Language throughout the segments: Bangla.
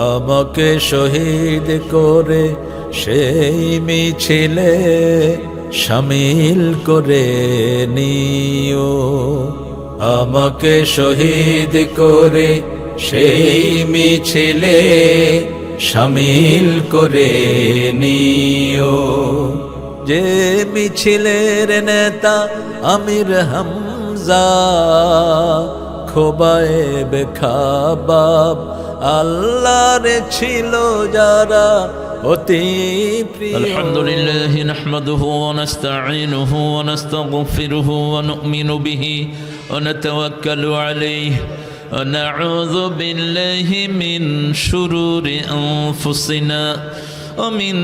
আমাকে শহীদ করে সেই মিছিলে শামিল করে নিও। আমাকে শহীদ করে সেই মিছিলে শামিল করে নিও। যে মিছিলের নেতা আমির হামজা, খোবায়েব খাবাব আল্লাহর ছিল যারা অতি প্রিয়। আলহামদুলিল্লাহ নাহমাদুহু ওয়া নাস্তাঈনুহু ওয়া নাস্তাগফিরুহু ওয়া নু'মিনু বিহি ওয়া নাতাওয়াক্কালু আলাইহি ওয়া নাউযু বিল্লাহি মিন শুরুরি আনফুসিনা ওয়া মিন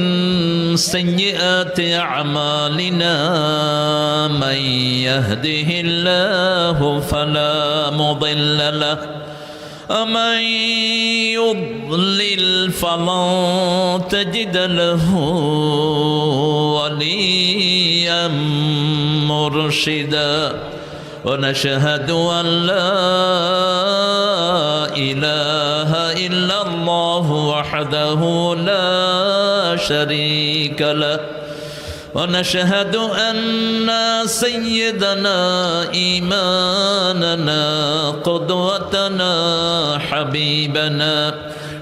সাইয়্যাতি আ'মালিনা। মান ইয়াহদিহিল্লাহু ফালা মুদিল্লা লাহু ومن يضلل فلن تجد له وليا مرشدا ونشهد أن لا إله إلا الله وحده لا شريك له ونشهد أن سيدنا إيماننا قدوتنا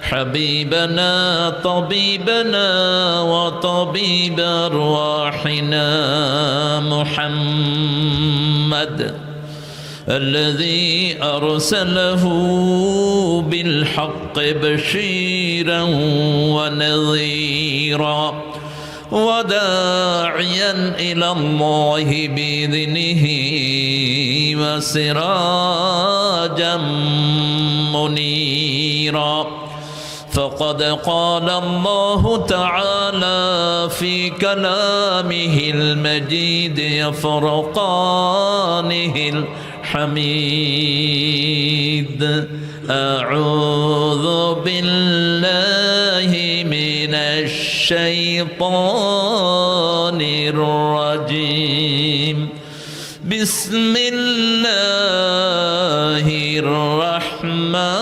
حبيبنا طبيبنا وطبيب أرواحنا محمد الذي أرسله بالحق بشيرا ونذيرا وداعيا إلى الله بإذنه وسراجا منيرا. فقد قال الله تعالى في كلامه المجيد فرقانه الحميد: أعوذ بالله من الشيطان الرجيم. بسم الله الرحمن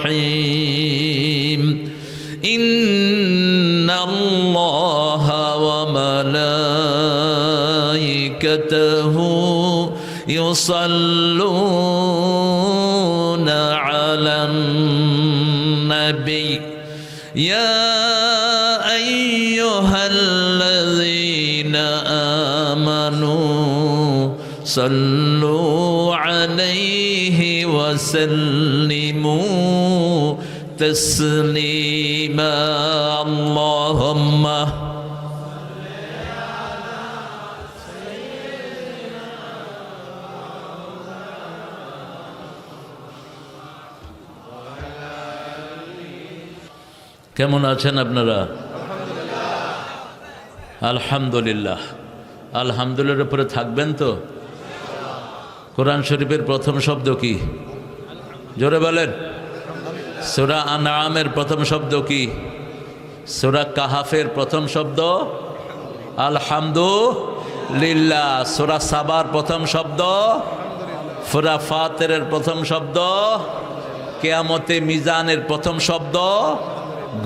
الرحيم. إن الله وملائكته يصلون على النبي يا أيها الذين آمنوا صلوا عليه وسلموا تسليما. اللهم কেমন আছেন আপনারা? আলহামদুলিল্লাহ। আলহামদুলিল্লাহর উপরে থাকবেন তো? কোরআন শরীফের প্রথম শব্দ কি? জোরে বলেন। সূরা আনআমের প্রথম শব্দ কি? সূরা কাহাফের প্রথম শব্দ আলহামদুলিল্লাহ। সূরা সাবার প্রথম শব্দ, সূরা ফাতিরের প্রথম শব্দ, কিয়ামতে মিজানের প্রথম শব্দ,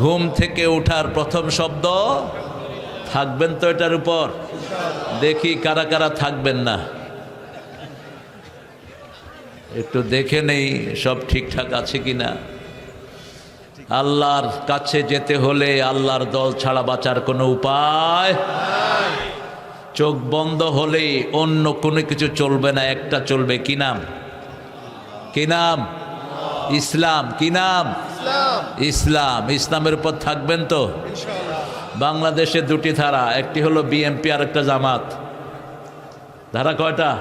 ঘুম থেকে ওঠার প্রথম শব্দ। থাকবেন তো এটার উপর? দেখি কারা কারা থাকবেন না, একটু দেখে নেই সব ঠিকঠাক আছে কিনা। আল্লাহর কাছে যেতে হলে আল্লাহর দল ছাড়া বাঁচার কোনো উপায়। চোখ বন্ধ হলে অন্য কোনো কিছু চলবে না, একটা চলবে। কি নাম? কি নাম? ইসলাম। কি নাম? ইসলাম। ইসলামের উপর থাকবেন তো? বাংলাদেশে দুটি ধারা, একটি হলো বিএনপি আর একটা জামাত। ধারা কয়টা?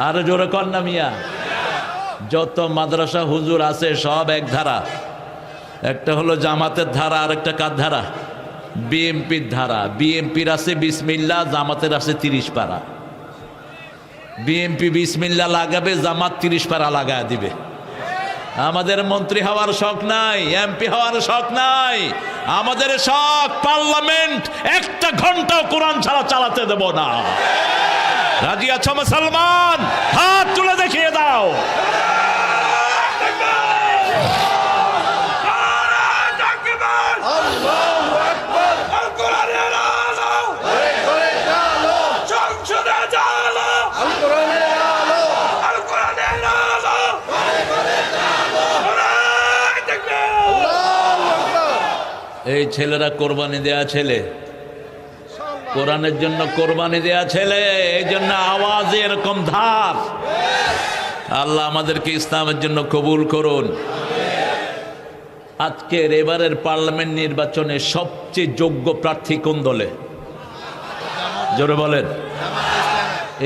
আরো জোরে কর না মিয়া। যত মাদ্রাসা হুজুর আছে সব এক ধারা। একটা হলো জামাতের ধারা, আর একটা কার ধারা? বিএনপির ধারা। বিএনপির আছে বিসমিল্লাহ, জামাতের আছে 30 পারা। বিএনপি বিসমিল্লাহ লাগাবে, জামাত 30 পারা লাগায় দিবে। আমাদের মন্ত্রী হওয়ার শখ নাই, এমপি হওয়ার শখ নাই। আমাদের শখ পার্লামেন্ট একটা ঘন্টাও কোরআন ছাড়া চালাতে দেব না। রাজি আছো মুসলমান? হাত তুলে দেখিয়ে দাও। এই ছেলেরা কোরবানি দেয়া ছেলে, কোরআনের জন্য কোরবানি দেয়া ছেলে, এই জন্য আওয়াজে এরকম ধার। আল্লাহ আমাদেরকে ইসলামের জন্য কবুল করুন। আজকের এবারের পার্লামেন্ট নির্বাচনে সবচেয়ে যোগ্য প্রার্থী কোন দলে? জোরে বলেন।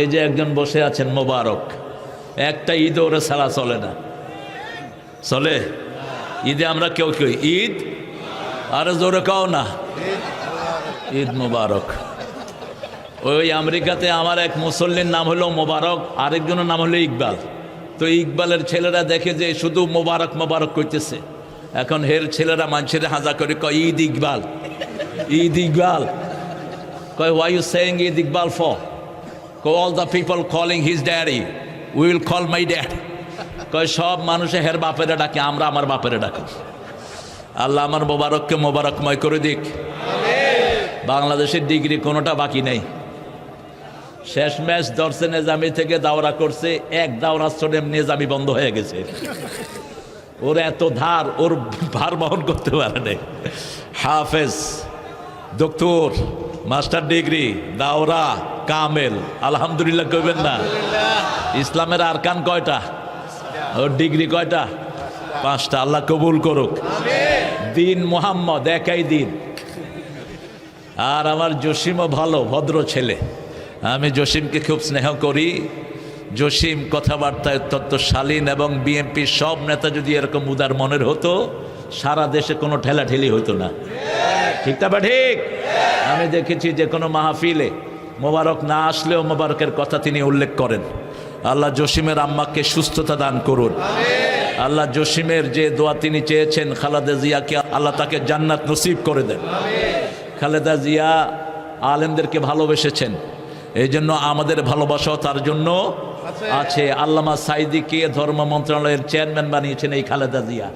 এই যে একজন বসে আছেন মোবারক, একটা ঈদ ওরে ছাড়া চলে না। চলে? ঈদে আমরা কেউ কেউ ঈদ, আরে জোরে কাও না, ঈদ মোবারক। ওই আমেরিকাতে আমার এক মুসল্লির নাম হলো মোবারক, আরেকজনের নাম হলো ইকবাল। তো ইকবালের ছেলেরা দেখে যে শুধু মোবারক মোবারক করতেছে, এখন হের ছেলেরা মানুষের হাজা করে কয় ঈদ ইকবাল, ঈদ ইকবাল। কয় why you saying Eid Iqbal for? All the people calling his daddy, we will call my dad. কয় সব মানুষে হের বাপেরে ডাকে, আমরা আমার বাপেরে ডাকি। আল্লাহ আমার মোবারককে মোবারকময় করে দিক। বাংলাদেশের ডিগ্রি কোনোটা বাকি নেই। শেষ ম্যাচ ধরছে নেজামি থেকে দাওরা করছে, এক দাওরা স্টোডিয়াম নেজামি বন্ধ হয়ে গেছে। ওর এত ধার, ওর ভার বহন করতে পারে নাই। হাফেজ, ডক্টর, মাস্টার ডিগ্রি, দাওরা, কামেল, আলহামদুলিল্লাহ কইবেন না? ইসলামের আরকান কয়টা? ওর ডিগ্রি কয়টা? 5টা। আল্লাহ কবুল করুক। দিন মোহাম্মদ, একাই দিন। আর আমার জসিমও ভালো, ভদ্র ছেলে। আমি জসিমকে খুব স্নেহ করি। জসিম কথাবার্তায় অত্যন্ত শালীন, এবং বিএনপির সব নেতা যদি এরকম উদার মনের হতো, সারা দেশে কোনো ঠেলাঠেলি হতো না। ঠিক তা বা ঠিক? আমি দেখেছি যে কোনো মাহফিলে মোবারক না আসলেও মোবারকের কথা তিনি উল্লেখ করেন। আল্লাহ জসিমের আম্মাকে সুস্থতা দান করুন। আল্লাহ জসিমের যে দোয়া তিনি চেয়েছেন খালেদা জিয়াকে, আল্লাহ তাকে জান্নাত নসিব করে দেন। খালেদা জিয়া আলেমদেরকে ভালোবেসেছেন, এই জন্য আমাদের ভালোবাসাও তার জন্য আছে। আল্লামা সাইদিকে ধর্ম মন্ত্রণালয়ের চেয়ারম্যান বানিয়েছেন এই খালেদা জিয়া,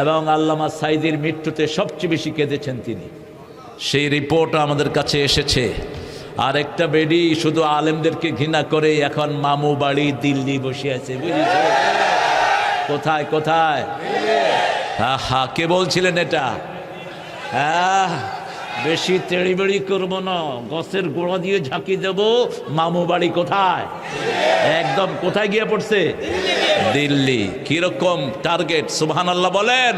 এবং আল্লামা সাইদির মৃত্যুতে সবচেয়ে বেশি কেঁদেছেন তিনি। সেই রিপোর্ট আমাদের কাছে এসেছে। আর একটা বেডি শুধু আলেমদেরকে ঘৃণা করে এখন মামু বাড়ি দিল্লি বসে আছে, বুঝেছে? কোথায় কোথায়? হা, কে বলছিলেন এটা? হ্যাঁ, বেশি তেড়িবেড়ি করবো না, গাছের গোড়া দিয়ে ঝাঁকি দেব। মামু বাড়ি কোথায়? একদম কোথায় গিয়ে পড়ছে? দিল্লি। কিরকম টার্গেট? সুবহানাল্লাহ বলেন।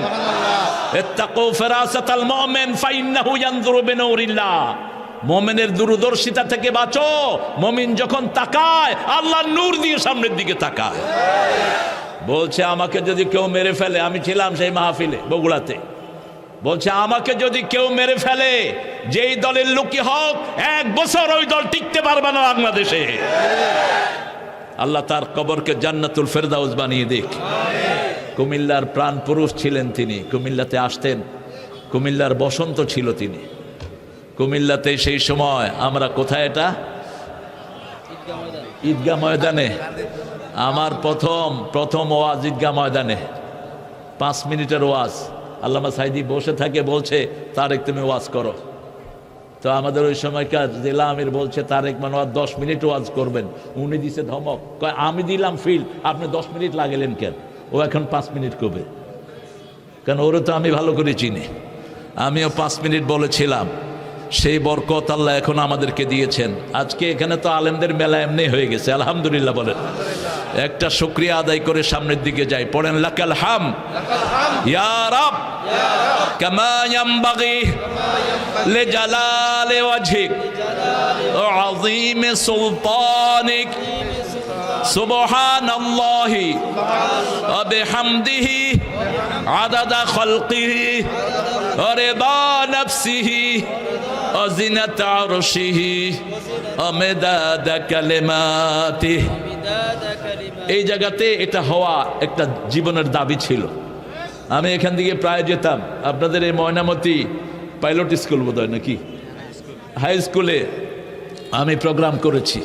ইত্তাকু ফিরাসাতাল মুমিন ফাইন্নাহু ইয়ানজুরু বিনুরিল্লাহ। মুমিনের দূরদর্শিতা থেকে বাঁচো। মুমিন যখন তাকায়, আল্লাহর নূর দিয়ে সামনের দিকে তাকায়। বলছে আমাকে যদি কেউ মেরে ফেলে, আমি ছিলাম সেই মাহফিলে বগুড়াতে, বলছে আমাকে যদি কেউ মেরে ফেলে, যেই দলের লোকই হোক, 1 বছর ওই দল টিকতে পারবে না বাংলাদেশে। আল্লাহ তার কবরকে জান্নাতুল ফেরদাউস বানিয়ে দিক। কুমিল্লার প্রাণ পুরুষ ছিলেন তিনি। কুমিল্লাতে আসতেন, কুমিল্লার বসন্ত ছিল তিনি। কুমিল্লাতে সেই সময় আমরা কোথায়, এটা ঈদগাহ ময়দানে, আমার প্রথম ওয়াজ ঈদগাহ ময়দানে, 5 মিনিটের ওয়াজ। আল্লামা সাইদি বসে থাকে, বলছে তারেক তুমি ওয়াজ করো। তো আমাদের ওই সময়কার জেলা আমির বলছে তারেক মানোয়ার 10 মিনিট ওয়াজ করবেন। উনি দিছে ধমক, কয় আমি দিলাম ফিল, আপনি 10 মিনিট লাগলেন কেন? ও এখন 5 মিনিট করবে, কেন ওরে তো আমি ভালো করে চিনি। আমিও 5 মিনিট বলেছিলাম। সেই বরকত আল্লাহ এখন আমাদেরকে দিয়েছেন। আজকে এখানে তো আলেমদের মেলা এমনি হয়ে গেছে, আলহামদুলিল্লাহ বলেন। একটা শুকরিয়া আদায় করে সামনের দিকে যাই, পড়েন লাকাল হাম ইয়া রাব কামা ইয়ামবাগি লিজালালি ওয়াজহিক ওয়া আযীম সুলতানিক সুবহানাল্লাহি ওয়া বিহামদিহি আদাদা খালকিহি ওয়া রিদা নাফসিহি ওয়া জিনাতা আরশিহি ওয়া মিদাদা কালিমাতিহি। এই জায়গাতে এটা হওয়া একটা জীবনের দাবি ছিল। আমি এখান থেকে প্রায় যেতাম। আপনাদের এই ময়নামতি পাইলট স্কুল বোধ হয় নাকি, হাই স্কুলে আমি প্রোগ্রাম করেছি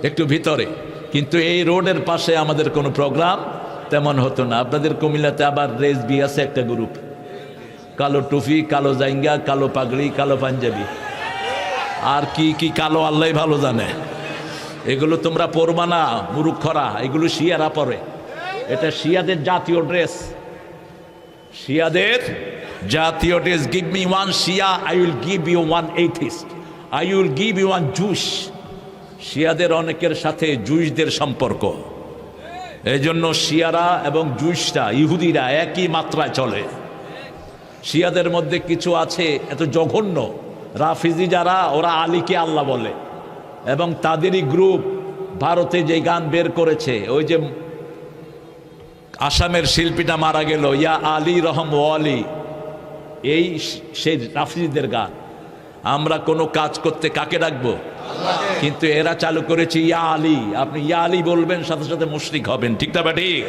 একটু ভিতরে, কিন্তু এই রোডের পাশে আমাদের কোনো প্রোগ্রাম তেমন হতো না। আপনাদের কুমিল্লাতে আবার রেস বি আছে একটা গ্রুপ, কালো টুপি, কালো জাইঙ্গা, কালো পাগড়ি, কালো পাঞ্জাবি, আর কি কি কালো আল্লাহ ভালো জানে। এগুলো তোমরা পরবা না মুরুক্ষরা, এগুলো শিয়ারা পরে। এটা শিয়াদের জাতীয় ড্রেস, শিয়াদের জাতীয়টিস give me one Shia, I will give you one atheist, I will give you one Jews. শিয়াদের অনেকের সাথে জুইসদের সম্পর্ক, এই জন্য শিয়ারা এবং জুইসরা, ইহুদিরা একই মাত্রায় চলে। শিয়াদের মধ্যে কিছু আছে এত জঘন্য, রাফিজি যারা, ওরা আলীকে আল্লাহ বলে, এবং তাদেরই গ্রুপ ভারতে যে গান বের করেছে, ওই যে আসামের শিল্পীটা মারা গেল, ইয়া আলী রহম ওয়ালি, এই সেই রাফিজিদের গান। আমরা কোনো কাজ করতে কাকে ডাকবো? কিন্তু এরা চালু করেছে ইয়া আলী। আপনি ইয়া আলী বলবেন, সাথে সাথে মুশরিক হবেন। ঠিক না ঠিক?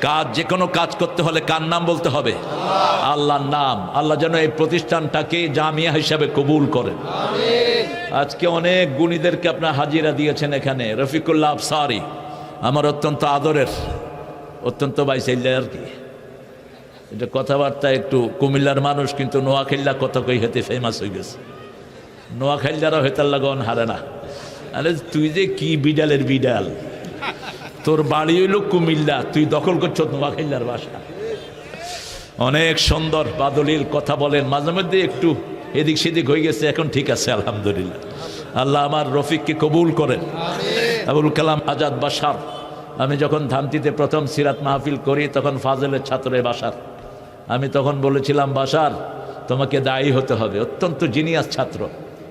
কাজ, যে কোনো কাজ করতে হলে কার নাম বলতে হবে? আল্লাহর নাম। আল্লাহ যেন এই প্রতিষ্ঠানটাকে জামিয়া হিসাবে কবুল করেন। আজকে অনেক গুণীদেরকে আপনার হাজিরা দিয়েছেন এখানে। রফিকুল্লাহ আফসারি আমার অত্যন্ত আদরের, অত্যন্ত বাইসাইল্লা আর কি, এটা কথাবার্তা একটু কুমিল্লার মানুষ, কিন্তু নোয়াখাইল্লা কথা কই হেতে ফেমাস হয়ে গেছে। নোয়াখাইল্লারও হেতার লাগন হারে না। আরে তুই যে কি বিডালের বিডাল, তোর বাড়ি হইল কুমিল্লা, তুই দখল করছ নোয়াখাইল্লার বাসা। অনেক সুন্দর বাদলিল কথা বলেন, মাঝে মধ্যে একটু এদিক সেদিক হয়ে গেছে, এখন ঠিক আছে আলহামদুলিল্লাহ। আল্লাহ আমার রফিককে কবুল করেন। আবুল কালাম আজাদ বাসার, আমি যখন ধামতিতে প্রথম সিরাত মাহফিল করি, তখন ফাজলের ছাত্র বাসার। আমি তখন বলেছিলাম, বাসার তোমাকে দায়ী হতে হবে। অত্যন্ত জিনিয়াস ছাত্র,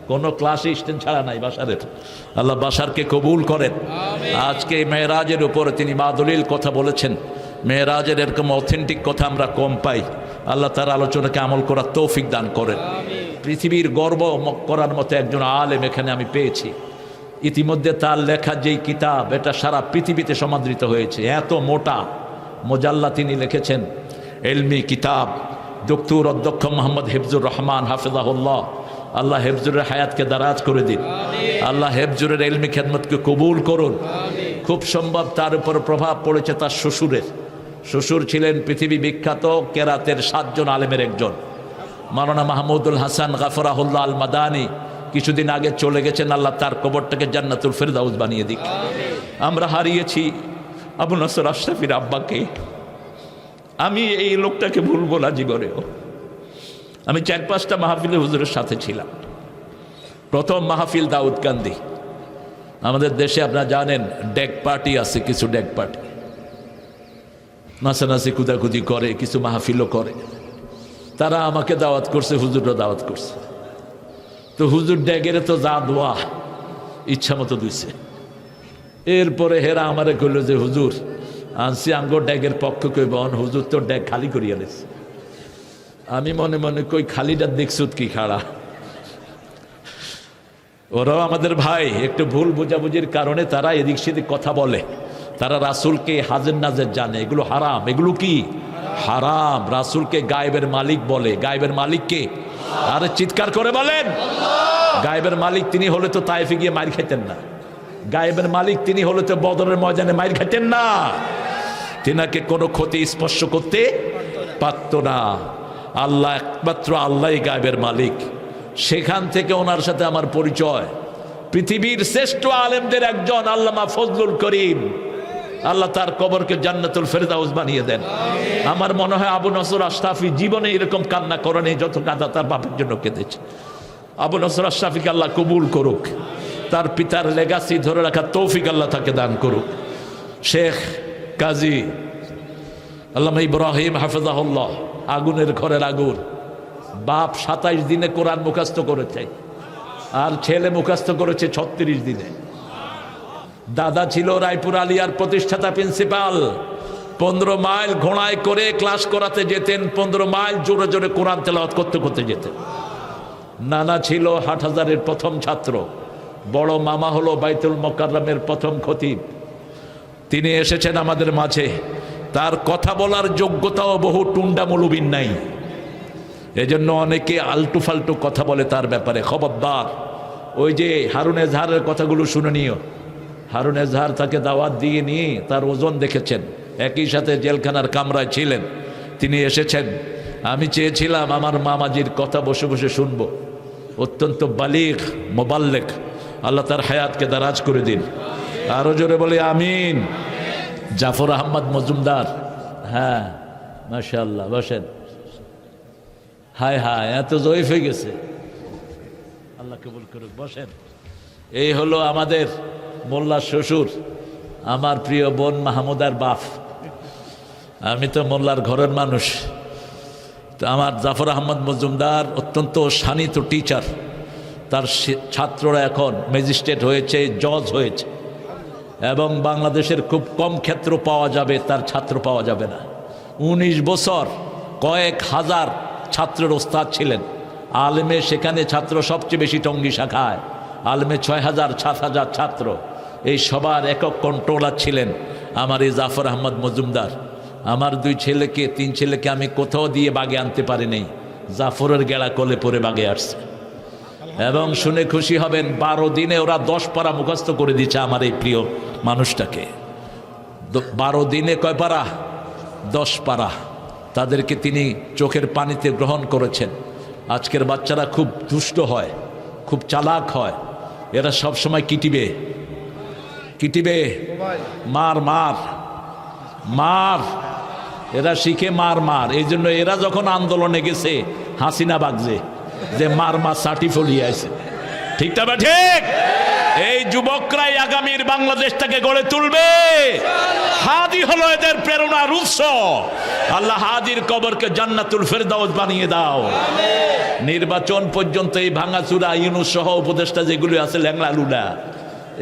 কোনো ক্লাসে স্ট্যান্ড ছাড়া নাই বাসারের। আল্লাহ বাসারকে কবুল করেন। আজকে মেহরাজের উপরে তিনি বাদলিল কথা বলেছেন। মেহরাজের এরকম অথেন্টিক কথা আমরা কম পাই। আল্লাহ তার আলোচনাকে আমল করার তৌফিক দান করেন। পৃথিবীর গর্ব করার মতো একজন আলেম এখানে আমি পেয়েছি। ইতিমধ্যে তার লেখা যেই কিতাব, এটা সারা পৃথিবীতে সমাদৃত হয়েছে। এত মোটা মোজাল্লা তিনি লিখেছেন, এলমি কিতাব। ডক্টর অধ্যক্ষ মোহাম্মদ হেফজুর রহমান হাফিজাহুল্লাহ, আল্লাহ হেফজুরের হায়াতকে দারাজ করে দিন। আল্লাহ হেফজুরের এলমি খেদমতকে কবুল করুন। খুব সম্ভব তার উপর প্রভাব পড়েছে তার শ্বশুরের। শ্বশুর ছিলেন পৃথিবী বিখ্যাত কেরাতের 7 জন আলেমের একজন, মাওলানা মাহমুদুল হাসান গাফরাহুল্লাহ আল মাদানী। কিছুদিন আগে চলে গেছেন, আল্লাহ তার কবরটাকে জান্নাতুল ফেরদাউস বানিয়ে দিক। আমরা হারিয়েছি আবু নসর আশরাফির আব্বাকে। আমি এই লোকটাকে ভুলবো না জীবনেও। আমি 4-5টা মাহফিলে হুজুরের সাথে ছিলাম। প্রথম মাহফিল দাউদকান্দি। আমাদের দেশে আপনারা জানেন ডেক পার্টি আছে, কিছু ডেক পার্টি নাচানাচি কুদাকুদি করে, কিছু মাহফিলও করে। তারা আমাকে দাওয়াত করছে, হুজুরও দাওয়াত করছে। তো হুজুর ড্যাগের তো যা দোয়া ইচ্ছা মতো দিছে। এরপরে হেরা আমারে কইল যে হুজুর আনছি আঙ্গো ড্যাগের পক্ষ কইবন, হুজুর তো ড্যাগ খালি করিয়া দিছে। আমি মনে মনে কই খালিটা দেখছুত কি খাড়া। ওরাও আমাদের ভাই, একটু ভুল বোঝাবুঝির কারণে তারা এদিক সেদিক কথা বলে। তারা রাসূলকে হাজের নাজের জানে, এগুলো হারাম। এগুলো কি হারাম? রাসূলকে গায়েবের মালিক বলে। গায়েবের মালিককে আরে চিৎকার করে বলেন। গায়েবের মালিক তিনি হলে তো তায়েফে গিয়ে মার খাইতেন না। গায়েবের মালিক তিনি হলে তো বদরের ময়দানে মার খাইতেন না। তিনাকে কোনো ক্ষতি স্পর্শ করতে পারত না। আল্লাহ একমাত্র আল্লাহই গায়েবের মালিক। সেখান থেকে ওনার সাথে আমার পরিচয়। পৃথিবীর শ্রেষ্ঠ আলেমদের একজন আল্লামা ফজলুল করিম, আল্লাহ তার কবরকে জান্নাতুল ফেরদাউস বানিয়ে দেন। আমার মনে হয় আবু নসর আশরাফি জীবনে এরকম কান্না করেনি যত কাঁদা তার বাপের জন্য কেঁদেছে। আবু নসর আশরাফিকে আল্লাহ কবুল করুক, তার পিতার লেগাসি ধরে রাখার তৌফিক আল্লাহ তাকে দান করুক। শেখ কাজী আল্লামা ইব্রাহিম হাফিজাহুল্লাহ, আগুনের ঘরের আগুন। বাপ 27 দিনে কোরআন মুখস্থ করেছে, আর ছেলে মুখস্থ করেছে 36 দিনে। দাদা ছিল রায়পুর আলিয়ার প্রতিষ্ঠাতা প্রিন্সিপাল। 15 মাইল ঘোড়ায় করে ক্লাস করাতে যেতেন, 15 মাইল জোরে জোরে কোরআন তেলাওয়াত করতে করতে যেতেন। নানা ছিল হাটহাজারের প্রথম ছাত্র। বড় মামা হলো বাইতুল মোকাররমের প্রথম খতিব। তিনি এসেছেন আমাদের মাঝে। তার কথা বলার যোগ্যতাও বহু টুন্ডা মৌলবীর নাই। এজন্য অনেকে আলটু ফালটু কথা বলে তার ব্যাপারে। খবরদার। ওই যে হারুন এজহারের কথাগুলো শুনে নিও। হারুন এজহার তাকে দাওয়াত দিয়ে নিয়ে তার ওজন দেখেছেন, একই সাথে জেলখানার কামরায় ছিলেন। তিনি এসেছেন। আমি চেয়েছিলাম আমার মামাজির কথা বসে বসে শুনব। অত্যন্ত বালিগ মোবাল্লেক, আল্লাহ তার হায়াতকে দারাজ করে দিন। আরো জোরে বলে আমিন। জাফর আহমদ মজুমদার, হ্যাঁ মাশাআল্লাহ, বসেন। হায় হায়, এত জয়ীফ হয়ে গেছে। আল্লাহ কবুল করুক, বসেন। এই হলো আমাদের মোল্লার শ্বশুর, আমার প্রিয় বোন মাহমুদার বাপ। আমি তো মোল্লার ঘরের মানুষ। তো আমার জাফর আহমদ মজুমদার অত্যন্ত শানিত টিচার, তার ছাত্ররা এখন ম্যাজিস্ট্রেট হয়েছে, জজ হয়েছে, এবং বাংলাদেশের খুব কম ক্ষেত্র পাওয়া যাবে তার ছাত্র পাওয়া যাবে না। 19 বছর কয়েক হাজার ছাত্রের ওস্তাদ ছিলেন। আলেমে সেখানে ছাত্র সবচেয়ে বেশি, টঙ্গী শাখায় আলেমে 6000 7000 ছাত্র। এই সবার একক কন্ট্রোলার ছিলেন আমার এই জাফর আহমদ মজুমদার। আমার 2 ছেলেকে 3 ছেলেকে আমি কোথাও দিয়ে বাগে আনতে পারি নাই, জাফরের গেড়া কোলে পরে বাগে আসছে। এবং শুনে খুশি হবেন, 12 দিনে ওরা 10 পারা মুখস্থ করে দিচ্ছে আমার এই প্রিয় মানুষটাকে। 12 দিনে কয় পারা? 10 পারা। তাদেরকে তিনি চোখের পানিতে গ্রহণ করেছেন। আজকের বাচ্চারা খুব দুষ্ট হয়, খুব চালাক হয়, এরা সব সময় কিটিবে কিটিবে, মার মার মার, এরা শিখে মার মার। এই জন্য এরা যখন আন্দোলনে গেছে হাসিনা বাগজে যে মার মার সাটি ফলিয়ে আছে। ঠিক না বা ঠিক? এই যুবকরাই আগামীর বাংলাদেশটাকে গড়ে তুলবে। হাদি হলো এদের প্রেরণার উৎস। আল্লাহ হাদির কবরকে জান্নাতুল ফেরদাউস বানিয়ে দাও। নির্বাচন পর্যন্ত এই ভাঙাচুরা ইউনূস সহ উপদেষ্টা যেগুলো আছে, ল্যাংলা লুলা,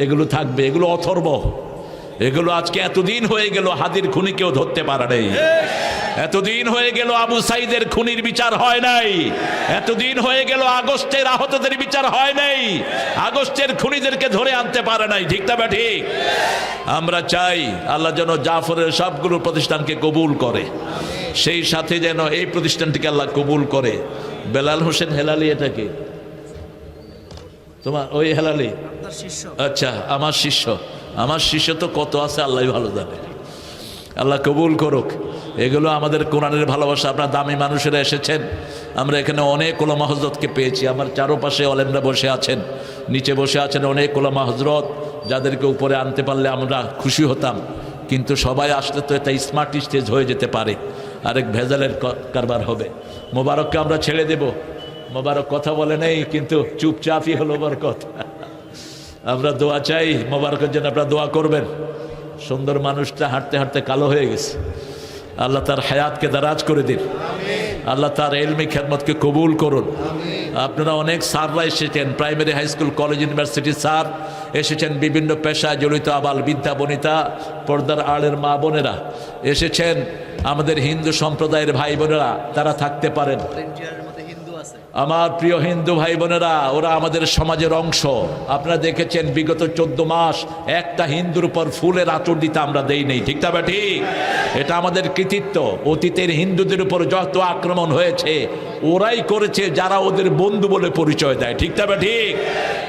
এগুলো থাকবে, এগুলো অথর্ব। এগুলো আজকে এতদিন হয়ে গেল হাদির খুনি কেউ ধরতে পারে নাই। এতদিন হয়ে গেল আবু সাইদের খুনির বিচার হয় নাই। এতদিন হয়ে গেল আগস্টের আহতদের বিচার হয় নাই। আগস্টের খুনিদেরকে ধরে আনতে পারে নাই। ঠিক না ঠিক? আমরা চাই আল্লাহ যেন জাফরের সবগুলো প্রতিষ্ঠানকে কবুল করে, সেই সাথে যেন এই প্রতিষ্ঠানটিকে আল্লাহ কবুল করে। বেলাল হোসেন হেলালি, এটা কি তোমার? ওই হেলালি? আচ্ছা, আমার শিষ্য। আমার শিষ্য তো কত আছে আল্লাহ ভালো জানে। আল্লাহ কবুল করুক। এগুলো আমাদের কোরআনের ভালোবাসা। আপনারা দামি মানুষেরা এসেছেন, আমরা এখানে অনেক ওলামা হজরতকে পেয়েছি। আমার চারপাশে অলেমরা বসে আছেন, নিচে বসে আছেন অনেক ওলামা হজরত, যাদেরকে উপরে আনতে পারলে আমরা খুশি হতাম। কিন্তু সবাই আসলে তো এটা স্মার্ট স্টেজ হয়ে যেতে পারে, আরেক ভেজালের কারবার হবে। মোবারককে আমরা ছেড়ে দেব। মোবারক কথা বলে নেই, কিন্তু চুপচাপই হলো বরকত। আমরা দোয়া চাই মোবারকের জন্য, আপনারা দোয়া করবেন। সুন্দর মানুষটা হাঁটতে হাঁটতে কালো হয়ে গেছে, আল্লাহ তার হায়াতকে দারাজ করে দিন। আল্লাহ তার এলমি খেদমতকে কবুল করুন। আপনারা অনেক স্যাররা এসেছেন, প্রাইমারি, হাই স্কুল, কলেজ, ইউনিভার্সিটির স্যার এসেছেন, বিভিন্ন পেশায় জড়িত আবাল বৃদ্ধা বনিতা, পর্দার আড়ের মা বোনেরা এসেছেন, আমাদের হিন্দু সম্প্রদায়ের ভাই বোনেরা, তারা থাকতে পারেন। আমার প্রিয় হিন্দু ভাই বোনেরা, ওরা আমাদের সমাজের অংশ। আপনারা দেখেছেন বিগত 14 মাস একটা হিন্দুর উপর ফুলের আঁচড় দিতে আমরা দেই নেই। ঠিক না ঠিক? এটা আমাদের কৃতিত্ব। অতীতের হিন্দুদের উপর যত আক্রমণ হয়েছে ওরাই করেছে, যারা ওদের বন্ধু বলে পরিচয় দেয়। ঠিক না ঠিক?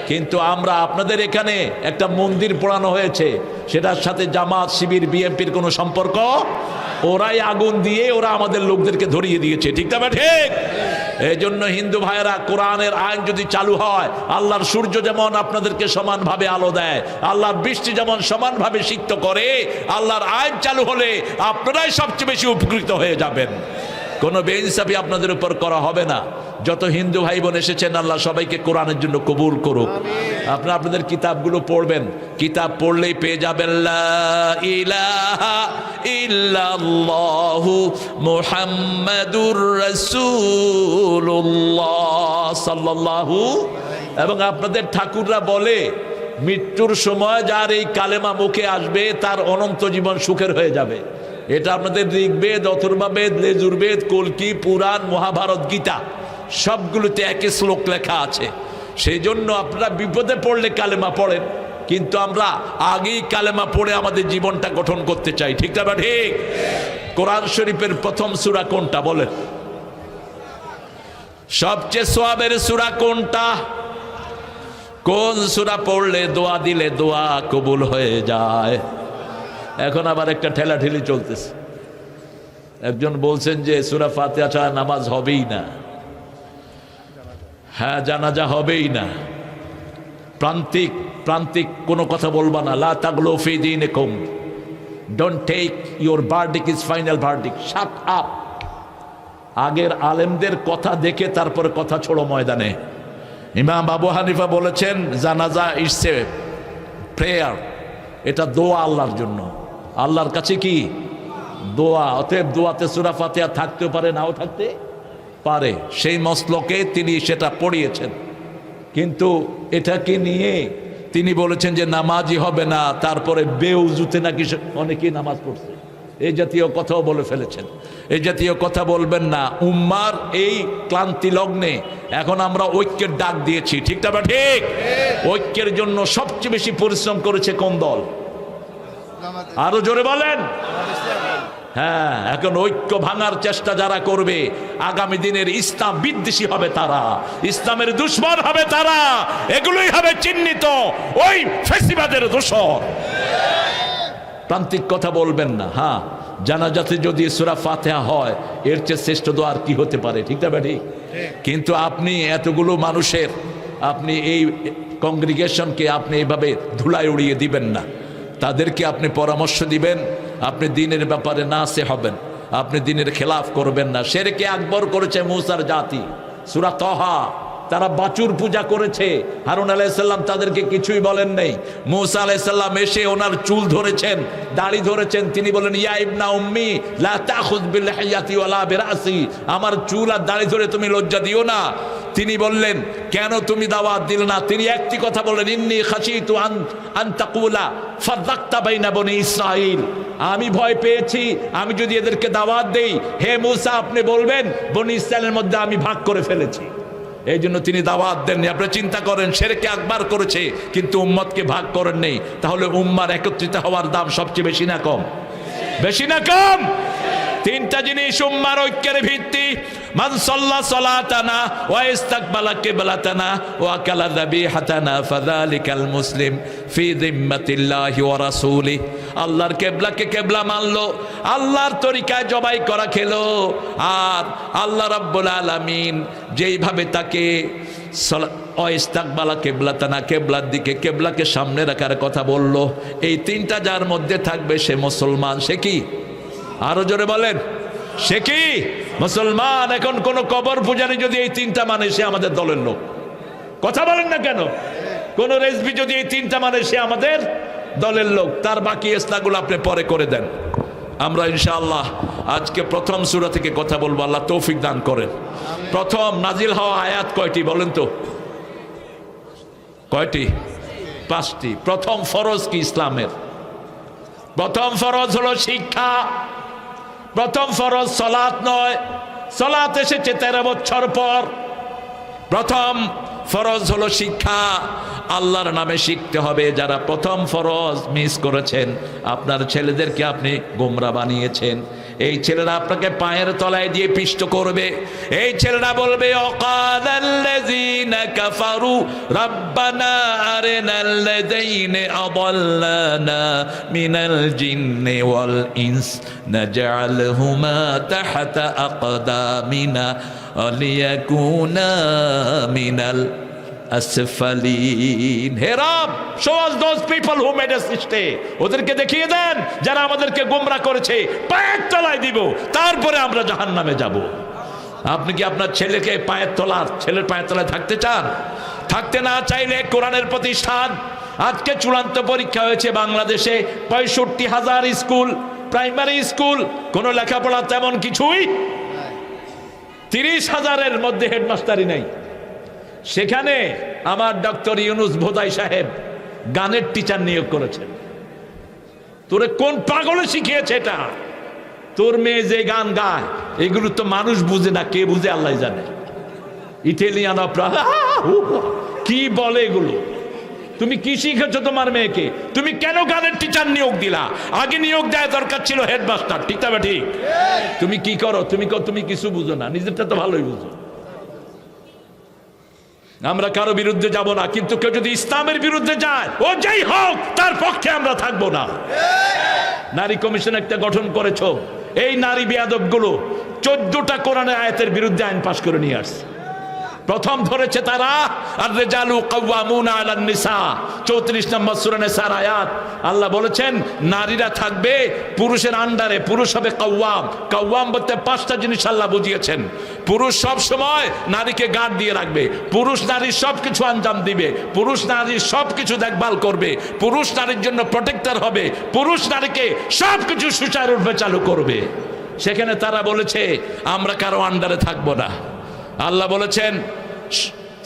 কিন্তু আমরা, আপনাদের এখানে একটা মন্দির পোড়ানো হয়েছে, সেটার সাথে জামাত, শিবির, বিএনপির কোনো সম্পর্ক। ওরাই আগুন দিয়ে ওরা আমাদের লোকদেরকে ধরিয়ে দিয়েছে। ঠিক না ঠিক? এই জন্য হিন্দু ভাইয়েরা, কোরআনের আইন যদি চালু হয়, আল্লাহর সূর্য যেমন আপনাদেরকে সমানভাবে আলো দেয়, আল্লাহর বৃষ্টি যেমন সমানভাবে সিক্ত করে, আল্লাহর আইন চালু হলে আপনারাই সবচেয়ে বেশি উপকৃত হয়ে যাবেন। কোনো বেইনসাফি আপনাদের উপর করা হবে না। যত হিন্দু ভাই বোন এসেছেন, আল্লাহ সবাইকে কোরআনের জন্য কবুল করুক। আপনারা আপনাদের কিতাবগুলো পড়বেন, কিতাব পড়লেই পেয়ে যাবেন লা ইলাহা ইল্লাল্লাহু মুহাম্মাদুর রাসূলুল্লাহ সাল্লাল্লাহু। এবং আপনাদের ঠাকুররা বলে, মৃত্যুর সময় যার এই কালেমা মুখে আসবে তার অনন্ত জীবন সুখের হয়ে যাবে। এটা আপনাদের ঋগ্বেদ, অথর্ববেদ, লেজুর্বেদ, কল্কি, পুরাণ, মহাভারত, গীতা সবগুলোতে একই শ্লোক লেখা আছে। সেই জন্য আপনারা বিপদে পড়লে কালেমা পড়েন, কিন্তু আমরা আগেই কালেমা পড়ে আমাদের জীবনটা গঠন করতে চাই। ঠিক না ঠিক? কোরআন শরীফের প্রথম সূরা কোনটা বলেন? সবচেয়ে সওয়াবের সূরা কোনটা? কোন সূরা পড়লে, দোয়া দিলে দোয়া কবুল হয়ে যায়? এখন আবার একটা ঠেলাঠেলি চলতেছে। একজন বলছেন যে সূরা ফাতিহা ছাড়া নামাজ হবেই না। হ্যাঁ, জানাজা হবেই না। প্রান্তিক প্রান্তিক কোনো কথা বলবা না। লা তাগলু ফি দীনিকুম, don't take your verdict is final verdict, shut up. আগের আলেমদের কথা দেখে তারপরে কথা ছোড়ো ময়দানে। ইমাম আবু হানিফা বলেছেন জানাজা ইটস এ প্রেয়ার, এটা দোয়া আল্লাহর জন্য, আল্লাহর কাছে কি দোয়া। অতএব দোয়াতে সূরা ফাতিহা থাকতেও পারে, নাও থাকতে পারে। সেই মসলকে তিনি সেটা পড়িয়েছেন, কিন্তু এটাকে নিয়ে তিনি বলেছেন যে নামাজই হবে না, তারপরে বেউজুতে নাকি অনেকেই নামাজ পড়ছে, এই জাতীয় কথাও বলে ফেলেছেন। এই জাতীয় কথা বলবেন না। উম্মার এই ক্লান্তি লগ্নে এখন আমরা ঐক্যের ডাক দিয়েছি, ঠিক না? ঠিক। ঐক্যের জন্য সবচেয়ে বেশি পরিশ্রম করেছে কোন দল? আরো জোরে বলেন। হ্যাঁ, এখন ঐক্য ভাঙার চেষ্টা যারা করবে, আগামী দিনের ইসলাম বিদ্বেষী হবে তারা, ইসলামের দুশ্মন হবে তারা, এগুলোই হবে চিহ্নিত ওই ফ্যাসিবাদের দোষর। প্রান্তিক কথা বলবেন না। হ্যাঁ, জানাজাতে যদি সূরা ফাতিহা হয়, এর চেয়ে শ্রেষ্ঠ দোয়া আর কি হতে পারে, ঠিক না ঠিক? কিন্তু আপনি এতগুলো মানুষের, আপনি এই কংগ্রিগেশনকে আপনি এইভাবে ধুলায় উড়িয়ে দিবেন না। তাদেরকে আপনি পরামর্শ দিবেন, আপনি দ্বীনের ব্যাপারে নাসে হবেন, আপনি দ্বীনের খেলাফ করবেন না। শিরকে আকবর করেছে মূসার জাতি, সূরা তাহা। তারা বাছুর পূজা করেছে, হারুন আলাইহিস সালাম তাদেরকে কিছুই বলেন নাই। মূসা আলাইহিস সালাম এসে ওনার চুল ধরেছেন, দাড়ি ধরেছেন, তিনি বলেন ইয়া ইবনা উম্মি লা তাখুয বিলহিয়াতি ওয়ালা বিরাসি, আমার চুল আর দাড়ি ধরে তুমি লজ্জা দিও না। তিনি বললেন কেন তুমি দাওয়াত দিলে না? তিনি একটি কথা বললেন, ইন্নী খাশিতু আন তাকুলা ফাযাক্তা বাইনা বনি ইসরাঈল, আমি ভয় পেয়েছি আমি যদি এদেরকে দাওয়াত দেই, হে মূসা আপনি বলবেন বনি ইসরাঈলের মধ্যে আমি ভাগ করে ফেলেছি। এই জন্য তিনি দাওয়াত দেননি। আপনি চিন্তা করেন, শিরকে আকবার করেছে কিন্তু উম্মতকে ভাগ করেন নেই। তাহলে উম্মার একত্রিত হওয়ার দাম সবচেয়ে বেশি না কম? বেশি না কম? তিনটা জিনিস উম্মার ঐক্যের ভিত্তি। মান সাল্লা সালাতানা ওয়া ইস্তাকবালা কিবলাতানা ওয়া আকালা যাবিহাতানা ফাযালিকাল মুসলিম ফি যিম্মাতিল্লাহি ওয়া রাসূলি। আল্লাহর কিবলাকে কিবলা মানলো, আল্লাহর তরিকায় জবাই করা খেলো, আর আল্লাহ রাব্বুল আলামিন যেইভাবে তাকে ইস্তাকবালা কিবলাতানা, কিবলার দিকে, কিবলাকে সামনে রাখার কথা বলল, এই তিনটা যার মধ্যে থাকবে সে মুসলমান। সে কি? আরো জোরে বলেন, সে কি মুসলমান? এখন কোন কবর পূজারী যদি এই তিনটা মানে, সে আমাদের দলের লোক। কথা বলেন না কেন? কোন রেজবি যদি এই তিনটা মানে, সে আমাদের দলের লোক। তার বাকি ইসলামগুলো আপনি পরে করে দেন। আমরা ইনশাআল্লাহ আজকে প্রথম সূরা থেকে কথা বলবো, আল্লাহ তৌফিক দান করেন। প্রথম নাজিল হওয়া আয়াত কয়টি বলেন তো? কয়টি? 5টি। প্রথম ফরজ কি ইসলামের? প্রথম ফরজ হলো শিক্ষা। প্রথম ফরজ সালাত নয়, সালাত এসেছে 13 বছর পর। প্রথম ফরজ হলো শিক্ষা, আল্লাহর নামে শিখতে হবে। যারা প্রথম ফরজ মিস করেছেন, আপনার ছেলেদেরকে আপনি গোমরা বানিয়েছেন। এই ছেলেরা আপনাকে পায়ের তলায় দিয়ে পিষ্ট করবে। এই ছেলেরা বলবে অকালাল্লাযীনা কাফারু রাব্বানা আরিনাল্লাযীনা আদাল্লানা মিনাল জিন্নি ওয়াল ইনস নাজআলহুমা তাহতা আকদামিনা লিয়াকুনা মিনাল আসফালিন। হে রব, show us those people who made us stay. ওদেরকে দেখিয়ে দেন যারা আমাদেরকে গোমরা করেছে, পায়ের তলায় দিব, তারপরে আমরা জাহান্নামে যাব। আপনি কি আপনার ছেলেকে ছেলের পায়ের তলায় থাকতে চান? থাকতে না চাইলে কোরআনের প্রতিষ্ঠান। আজকে চূড়ান্ত পরীক্ষা হয়েছে বাংলাদেশে, 65,000 স্কুল, প্রাইমারি স্কুল, কোনো লেখাপড়া তেমন কিছুই। 30,000-এর মধ্যে হেডমাস্টারই নাই। সেখানে আমার ডক্টর ইউনুস ভোদাই সাহেব গানের টিচার নিয়োগ করেছেন। তোরে কোন পাগলে শিখিয়েছে এটা? তোর মেয়ে যে গান গায়, এগুলো তো মানুষ বুঝে না, কে বুঝে আল্লাহ জানে। ইটালিয়ান অপেরা কি বলে এগুলো? তুমি কি শিখেছো তোমার মেয়েকে? তুমি কেন গানের টিচার নিয়োগ দিলা? আগে নিয়োগ দেওয়া দরকার ছিল হেডমাস্টার, ঠিক না ঠিক? তুমি কি করো? তুমি কিছু বুঝো না, নিজেরটা তো ভালোই বুঝো। আমরা কারো বিরুদ্ধে যাব না, কিন্তু কেউ যদি ইসলামের বিরুদ্ধে যায়, ও যেই হোক, তার পক্ষে আমরা থাকবো না। নারী কমিশন একটা গঠন করেছো, এই নারী বেয়াদব গুলো 14টা কোরআনের আয়াতের বিরুদ্ধে আইন পাশ করে নিয়ে আসছে। প্রথম ধরেছে তারা আর রিজালু কাওয়ামুনা আলান নিসা, 34 নম্বর সূরা নিসার আয়াত। আল্লাহ বলেছেন নারীরা থাকবে পুরুষের আন্ডারে, পুরুষ হবে কাওয়াম। কাওয়াম বলতে 5টা জিনিস আল্লাহ বুঝিয়েছেন। পুরুষ সব সময় নারীকে গার্ড দিয়ে রাখবে, পুরুষ নারীর সব কিছু আঞ্জাম দিবে, পুরুষ নারীর সব কিছু দেখভাল করবে, পুরুষ নারীর জন্য প্রোটেক্টর হবে, পুরুষ নারীকে সব কিছু সুচারুরূপে চালু করবে। সেখানে তারা বলেছে আমরা কারো আন্ডারে থাকবো না। আল্লাহ বলেছেন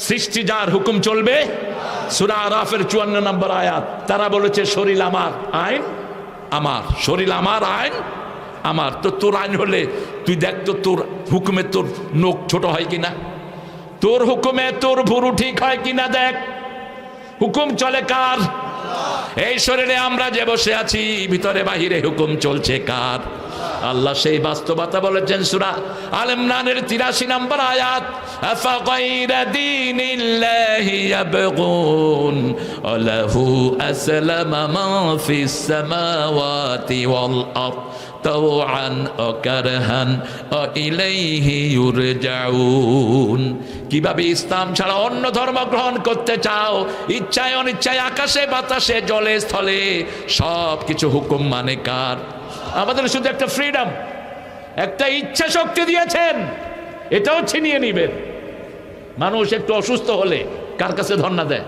সৃষ্টি যার হুকুম চলবে, সূরা আরাফের 54 নম্বর আয়াত। তারা বলেছে শরীর আমার আইন আমার, শরীর আমার আইন আমার। তো তোর আইন হলে তুই দেখ তো তোর হুকুমে তোর নখ ছোট হয় কিনা, তোর হুকুমে তোর ভুরু ঠিক হয় কিনা দেখ। হুকুম চলে কার? এই শরীরে আমরা যে বসে আছি ভিতরে বাহিরে হুকুম চলছে কার? আল্লাহ সেই বাস্তবতা বলেছেন সূরা আল ইমরানের 83 নম্বর আয়াত, আফাগাইরা দীনিল্লাহি ইয়াবগুন আলাহু আসলামা মা ফিস সামাওয়াতি ওয়াল আরদ তাওআন ওয়া কারহান ওয়া ইলাইহি ইউরজাউন। কিভাবে ইসলাম ছাড়া অন্য ধর্ম গ্রহণ করতে চাও? ইচ্ছায় অনিচ্ছায়, আকাশে বাতাসে জলে স্থলে সব কিছু হুকুম মানে কার? আমাদের শুধু একটা ফ্রিডম, একটা ইচ্ছা শক্তি দিয়েছেন, এটাও ছিনিয়ে নিবেন। মানুষ একটু অসুস্থ হলে কার কাছে ধর্ণা দেয়?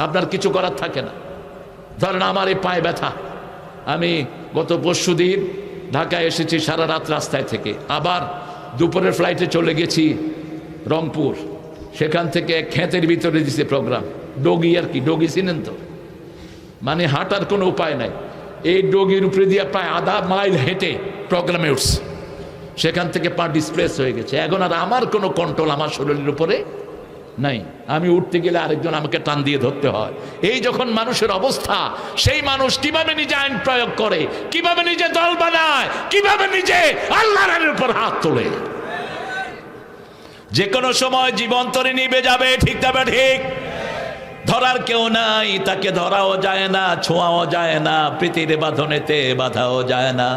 আপনার কিছু করার থাকে না। ধরেন আমার এই পায়ে ব্যথা, আমি গত পরশুদিন ঢাকায় এসেছি সারা রাত রাস্তায় থেকে, আবার দুপুরের ফ্লাইটে চলে গেছি রংপুর, সেখান থেকে ক্ষেতের ভিতরে দিছে প্রোগ্রাম। ডগি আর কি, ডগি চিনেন তো, মানে হাঁটার কোনো উপায় নাই। এই ডগির উপরে দিয়ে প্রায় আধা মাইল হেঁটে প্রোগ্রামে উঠছে, সেখান থেকে পা ডিসপ্লেস হয়ে গেছে। এখন আর আমার কোনো কন্ট্রোল আমার শরীরের উপরে নাই। আমি উঠতে গেলে আরেকজন আমাকে টান দিয়ে ধরতে হয়। এই যখন মানুষের অবস্থা, সেই মানুষ কিভাবে নিজে আইন প্রয়োগ করে, কিভাবে নিজে দল বানায়, কিভাবে নিজে আল্লাহর আইনের উপর হাত তোলে? যে কোনো সময় জীবন তরে নিবে যাবে, ঠিক তবে ঠিক। ধরার কেউ নাই, তাকে ধরাও যায় না, ছোঁয়াও যায় না, প্রীতির বাঁধনেতে বাঁধাও যায় না।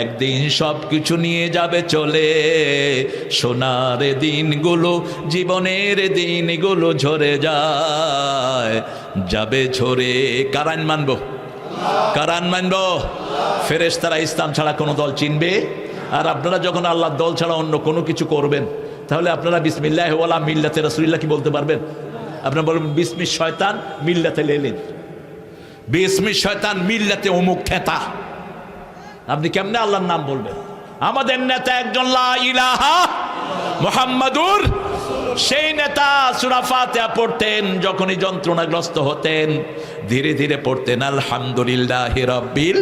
একদিন সব কিছু নিয়ে যাবে চলে, সোনার দিনগুলো, জীবনের দিনগুলো ঝরে যায়, যাবে ঝরে। কার আইন মানবো? কার আইন মানবো? ফেরেশতারা ইসলাম ছাড়া কোনো দল চিনবে? আর আপনারা যখন আল্লাহর দল ছাড়া অন্য কোনো কিছু করবেন, তাহলে আপনারা বিসমিল্লাহ ওয়ালা মিল্লাতে রাসূলিল্লাহ কি বলতে পারবেন? আপনারা বলবেন বিসমি শয়তান মিল্লাতে লেলিন, বিসমি শয়তান মিল্লাতে অমুক খেতা। আপনি কেমনে আল্লাহর নাম বলবেন? আমাদের নেতা একজন, লা ইলাহা মুহাম্মাদুর। সেই নেতা সূরা ফাতিহা পড়তেন যখনই যন্ত্রণাগ্রস্ত হতেন, ধীরে ধীরে পড়তেন আলহামদুলিল্লাহি রাব্বিল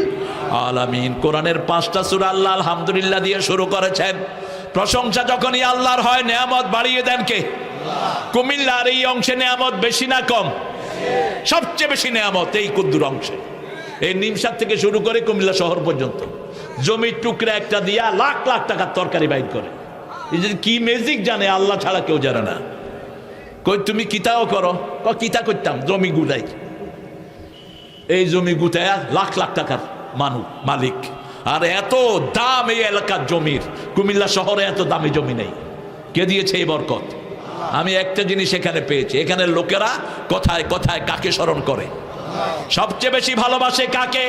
আলামিন। কোরআনের 5টা সূরা আল্লাহ আলহামদুলিল্লাহ দিয়ে শুরু করেছেন। প্রশংসা যখনই আল্লাহর হয়, নেয়ামত বাড়িয়ে দেন কে? কুমিল্লার এই অংশে নেয়ামত বেশি না কম? সবচেয়ে বেশি নেয়ামত এই কুদ্দুর অংশে। এই নিমসার থেকে শুরু করে কুমিল্লা শহর পর্যন্ত জমির টুকরা একটা দিয়া লাখ লাখ টাকার তরকারি বাইর করে। এই যে কি ম্যাজিক জানে আল্লাহ ছাড়া কেউ জানে না। কই তুমি কিতাও করো? কিতা করতাম, জমি গুটাই। এই জমি গুটায়া লাখ লাখ টাকার মালিক। আর এত দাম এই এলাকার জমির, কুমিল্লা শহরে এত দামি জমি নেই। কে দিয়েছে এই বরকত? আমি একটা জিনিস এখানে পেয়েছি, এখানে লোকেরা কথায় কথায় কাকে স্মরণ করে? সবচেয়ে বেশি ভালোবাসে কাকে?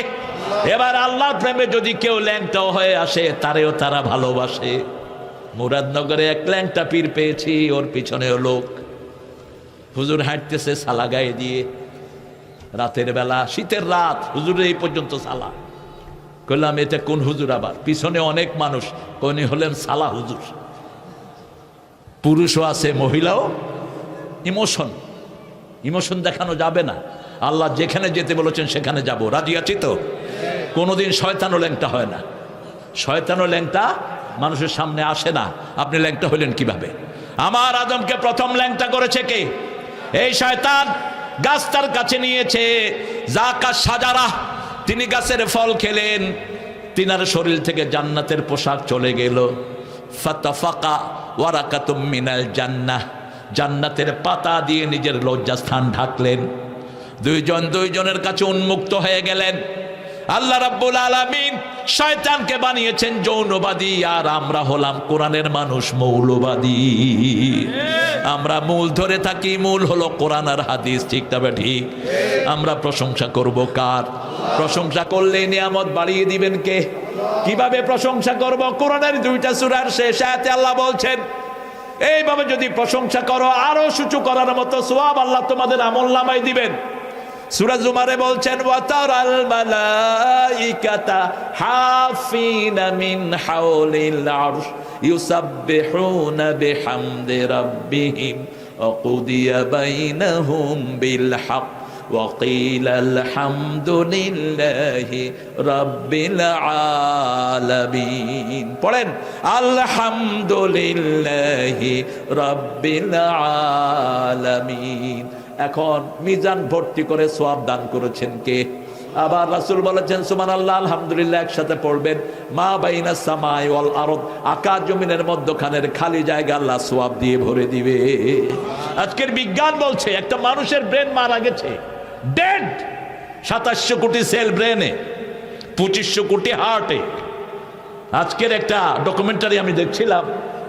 এবার আল্লাহর প্রেমে যদি কেউ ল্যাংটাও হয়ে আসে, তারেও তারা ভালোবাসে। মুরাদনগরে এক ল্যাংটা পীর পেয়েছি, ওর পিছনেও লোক। হুজুর হাঁটতেছে সালা গায়ে দিয়ে, রাতের বেলা, শীতের রাত, হুজুরের এই পর্যন্ত সালা। কইলাম এটা কোন হুজুর? আবার পিছনে অনেক মানুষ, উনি হলেন সালা হুজুর। পুরুষও আছে, মহিলাও। ইমোশন দেখানো যাবে না। আল্লাহ যেখানে যেতে বলেছেন সেখানে যাব, রাজি আছি তো? কোনোদিন শয়তানও ল্যাংটা হয় না। শয়তানও ল্যাংটা মানুষের সামনে আসে না। আপনি ল্যাংটা হইলেন কিভাবে? আমার আদমকে প্রথম ল্যাংটা করেছে কে? এই শয়তান। গাছ তার কাছে নিয়েছে, জাকা সাজারা, তিনি গাছের ফল খেলেন, তিনার শরীর থেকে জান্নাতের পোশাক চলে গেল। ফাতাফাকা ওয়ারাকাতুম মিনাল জান্নাহ, জান্নাতের পাতা দিয়ে নিজের লজ্জাস্থান ঢাকলেন। দুইজনের কাছে উন্মুক্ত হয়ে গেলেন। আল্লাহ রাব্বুল আলামিন শয়তানকে বানিয়েছেন যৌনবাদী, আর আমরা হলাম কোরআনের মানুষ মৌলবাদী। আমরা মূল ধরে থাকি, মূল হলো কোরআন আর হাদিস, ঠিক তবে ঠিক। আমরা প্রশংসা করব কার? প্রশংসা করলে নিয়ামত বাড়িয়ে দিবেন কে? কিভাবে প্রশংসা করব? কোরআনের 2টা সূরার শেষ আয়াতে আল্লাহ বলছেন, এইভাবে যদি প্রশংসা করো আরো সূচু করার মতো সওয়াব আল্লাহ তোমাদের আমলনামায় দিবেন। সূরা জুমারে বলছেন, ওয়াতারাল মালাইকাতা হাফিনা মিন হাওলিল আরশ ইউসাব্বিহুনা বিহামদি রাব্বিহিম ওয়া কুদিয়া বাইনাহুম বিল হক ওয়া কিলা আলহামদুলিল্লাহি রাব্বিল আলামিন। পড়েন, আলহামদুলিল্লাহি রাব্বিল আলামিন। এখন মিজান ভর্তি করে সওয়াব দান করেছেন কে? আবার রাসূল বলেছেন সুবহানাল্লাহ আলহামদুলিল্লাহ একসাথে পড়বেন। মা বাইনাস সামাই ওয়াল আরদ, আকাশ জমিনের মধ্যখানের খালি জায়গা আল্লাহ সওয়াব দিয়ে ভরে দিবে। আজকের বিজ্ঞান বলছে একটা মানুষের ব্রেন মারা গেছে, ডেড। 2700 কোটি সেল ব্রেনে, 2500 কোটি হার্টে। আজকের একটা ডকুমেন্টারি আমি দেখছিলাম,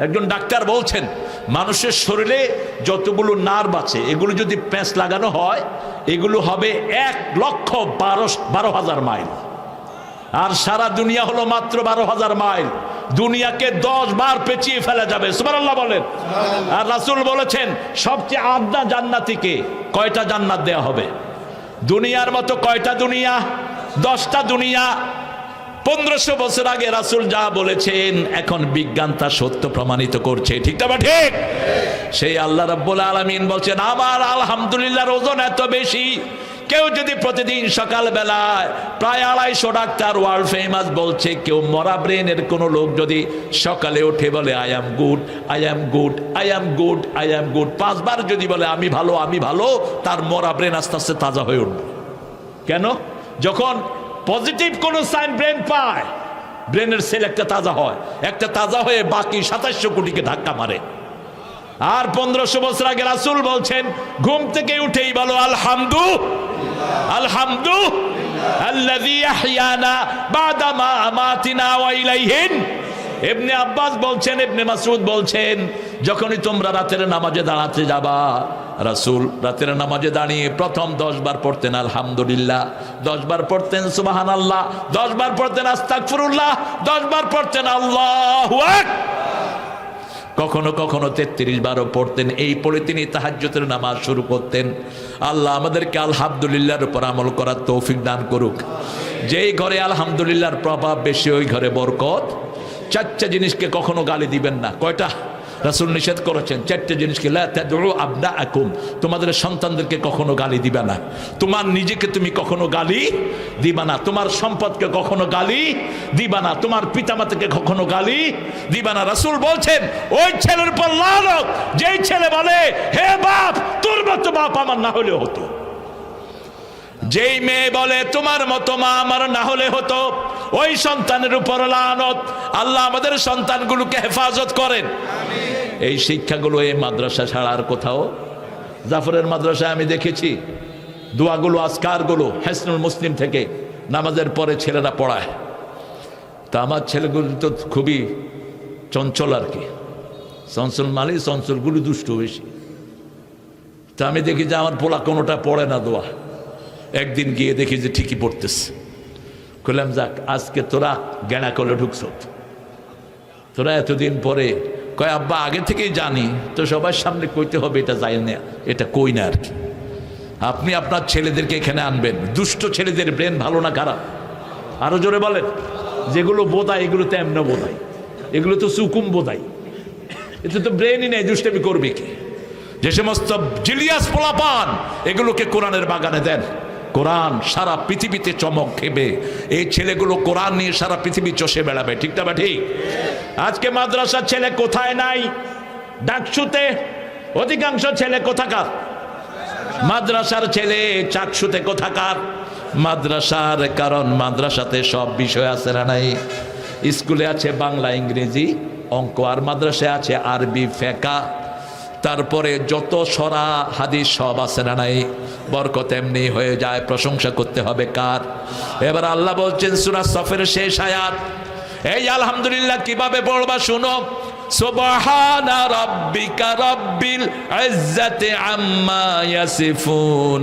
একজন ডাক্তার বলছেন মানুষের শরীরে যতগুলো নার্ভ আছে এগুলো যদি প্যাঁচ লাগানো হয় এগুলো হবে 1,12,000 মাইল, আর সারা দুনিয়া হলো মাত্র 12,000 মাইল। দুনিয়াকে 10 বার পেঁচিয়ে ফেলা যাবে। সুবহানাল্লাহ বলেন। আর রাসূল বলেছেন সবচেয়ে আদনা জান্নাতীকে কয়টা জান্নাত দেয়া হবে? দুনিয়ার মতো কয়টা দুনিয়া? 10টা দুনিয়া। 1500 বছর আগে রাসূল যা বলেছেন এখন বিজ্ঞান তা সত্য প্রমাণিত করছে, ঠিক না? ঠিক। সেই আল্লাহ রাব্বুল আলামিন বলছেন, আমার আলহামদুলিল্লাহর ওজন এত বেশি, কেউ যদি প্রতিদিন সকালবেলায় প্রায় 250 ডাক্তার ওয়ার্ল্ড ফেমাস বলছে, কেউ মরা ব্রেনের কোনো লোক যদি সকালে উঠে বলে I am good, I am good, I am good, I am good 5 বার যদি বলে আমি ভালো, আমি ভালো, তার মরা ব্রেন আস্তে আস্তে তাজা হয়ে উঠবে। কেন? যখন পজিটিভ কোন সাইন ব্রেন পায়, ব্রেনের সেল একটা তাজা হয়, একটা তাজা হয়ে বাকি 2700 কোটিকে ধাক্কা মারে। আর 1500 বছর আগে রাসূল বলছেন ঘুম থেকে উঠেই বলো আলহামদু আলহামদু আল্লাযী আহইয়ানা বাদা মা আমাতিনা ওয়া ইলাইহিন। ইবনে আব্বাস বলছেন, ইবনে মাসউদ বলছেন, যখনই তোমরা রাতের নামাজে দাঁড়াতে যাবা, রাসূল রাতের নামাজে দাঁড়িয়ে প্রথম 10 বার পড়তেন আলহামদুলিল্লাহ, 10 বার পড়তেন সুবহানাল্লাহ, 10 বার পড়তেন আস্তাগফিরুল্লাহ, 10 বার পড়তেন আল্লাহু আকবার, কখনো কখনো 33 বারও পড়তেন। এই পড়ে তিনি তাহাজ্জুদের নামাজ শুরু করতেন। আল্লাহ আমাদেরকে আলহামদুলিল্লাহর উপর আমল করার তৌফিক দান করুক। যেই ঘরে আলহামদুলিল্লাহর প্রভাব বেশি ওই ঘরে বরকত। 4টা জিনিসকে কখনো গালি দিবেন না। কয়টা? রাসূল নিষেধ করেছেন 4টে জিনিসকে। লা তাদউ আবনাআকুম, তোমাদের সন্তানদেরকে কখনো গালি দিবা না, তোমার নিজেকে তুমি কখনো গালি দিবা না, তোমার সম্পদকে কখনো গালি দিবা না, তোমার পিতামাতাকে কখনো গালি দিবা না। রাসূল বলছেন ওই ছেলের উপর লানত যেই ছেলে বলে হে বাপ তোর মতো বাপ আমার না হলে হতো, যেই মেয়ে বলে তোমার মতো মা আমার না হলে হতো, ওই সন্তানের উপর লানত। আল্লাহ আমাদের সন্তানগুলোকে হেফাজত করেন। এই শিক্ষাগুলো এই মাদ্রাসা ছাড়া আর কোথাও। জাফরের মাদ্রাসায় আমি দেখেছি দোয়াগুলো, আজকারগুলো হিসনুল মুসলিম থেকে নামাজের পরে ছেলেরা পড়ায়। তা আমার ছেলেগুলো তো খুবই চঞ্চল আর কি, চঞ্চল মানে চঞ্চলগুলো দুষ্ট বেশি। তা আমি দেখি যে আমার পোলা কোনোটা পড়ে না দোয়া। একদিন গিয়ে দেখি যে ঠিকই পড়তেছে। বললাম যাক আজকে তোরা জ্ঞানা করলে ঢুকছ, তোরা এতদিন পরে। কয় আব্বা আগে থেকেই জানি, তো সবার সামনে কইতে হবে এটা যাই না, এটা কই না আর কি। আপনি আপনার ছেলেদেরকে এখানে আনবেন। দুষ্ট ছেলেদের ব্রেন ভালো না খারাপ? আরো জোরে বলেন। যেগুলো বোধায় এগুলো তো এমন বোধায়, এগুলো তো সুকুম বোধায়, এতে তো ব্রেনই নেই, দুষ্টামি করবে কি? যে সমস্ত জিলিয়াস পোলাপান এগুলোকে কোরআনের বাগানে দেন। কোরআন সারা পৃথিবীতে চমক খেবে। এই ছেলেগুলো কোরআন নিয়ে সারা পৃথিবী চষে বেড়াবে, ঠিক না? ঠিক। আজকে মাদ্রাসার ছেলে কোথায় নাই? ডাকসুতে। অধিকাংশ ছেলে কোথাকার? মাদ্রাসার ছেলে। চাকসুতে কোথাকার? মাদ্রাসার। কারণ মাদ্রাসাতে সব বিষয় আছে না নাই? স্কুলে আছে বাংলা, ইংরেজি, অঙ্ক, আর মাদ্রাসায় আছে আরবি, ফিকহ, তারপরে যত সরা হাদিস সব আছে না নাই, বরকত এমনি হয়ে যায়। প্রশংসা করতে হবে কার? এবার আল্লাহ বলছেন সূরা সফের শেষ আয়াত, এই আলহামদুলিল্লাহ কিভাবে পড়বা শুনো। সুবহানা রাব্বিকা রাব্বিল ইজ্জাতি আম্মা ইয়াসিফুন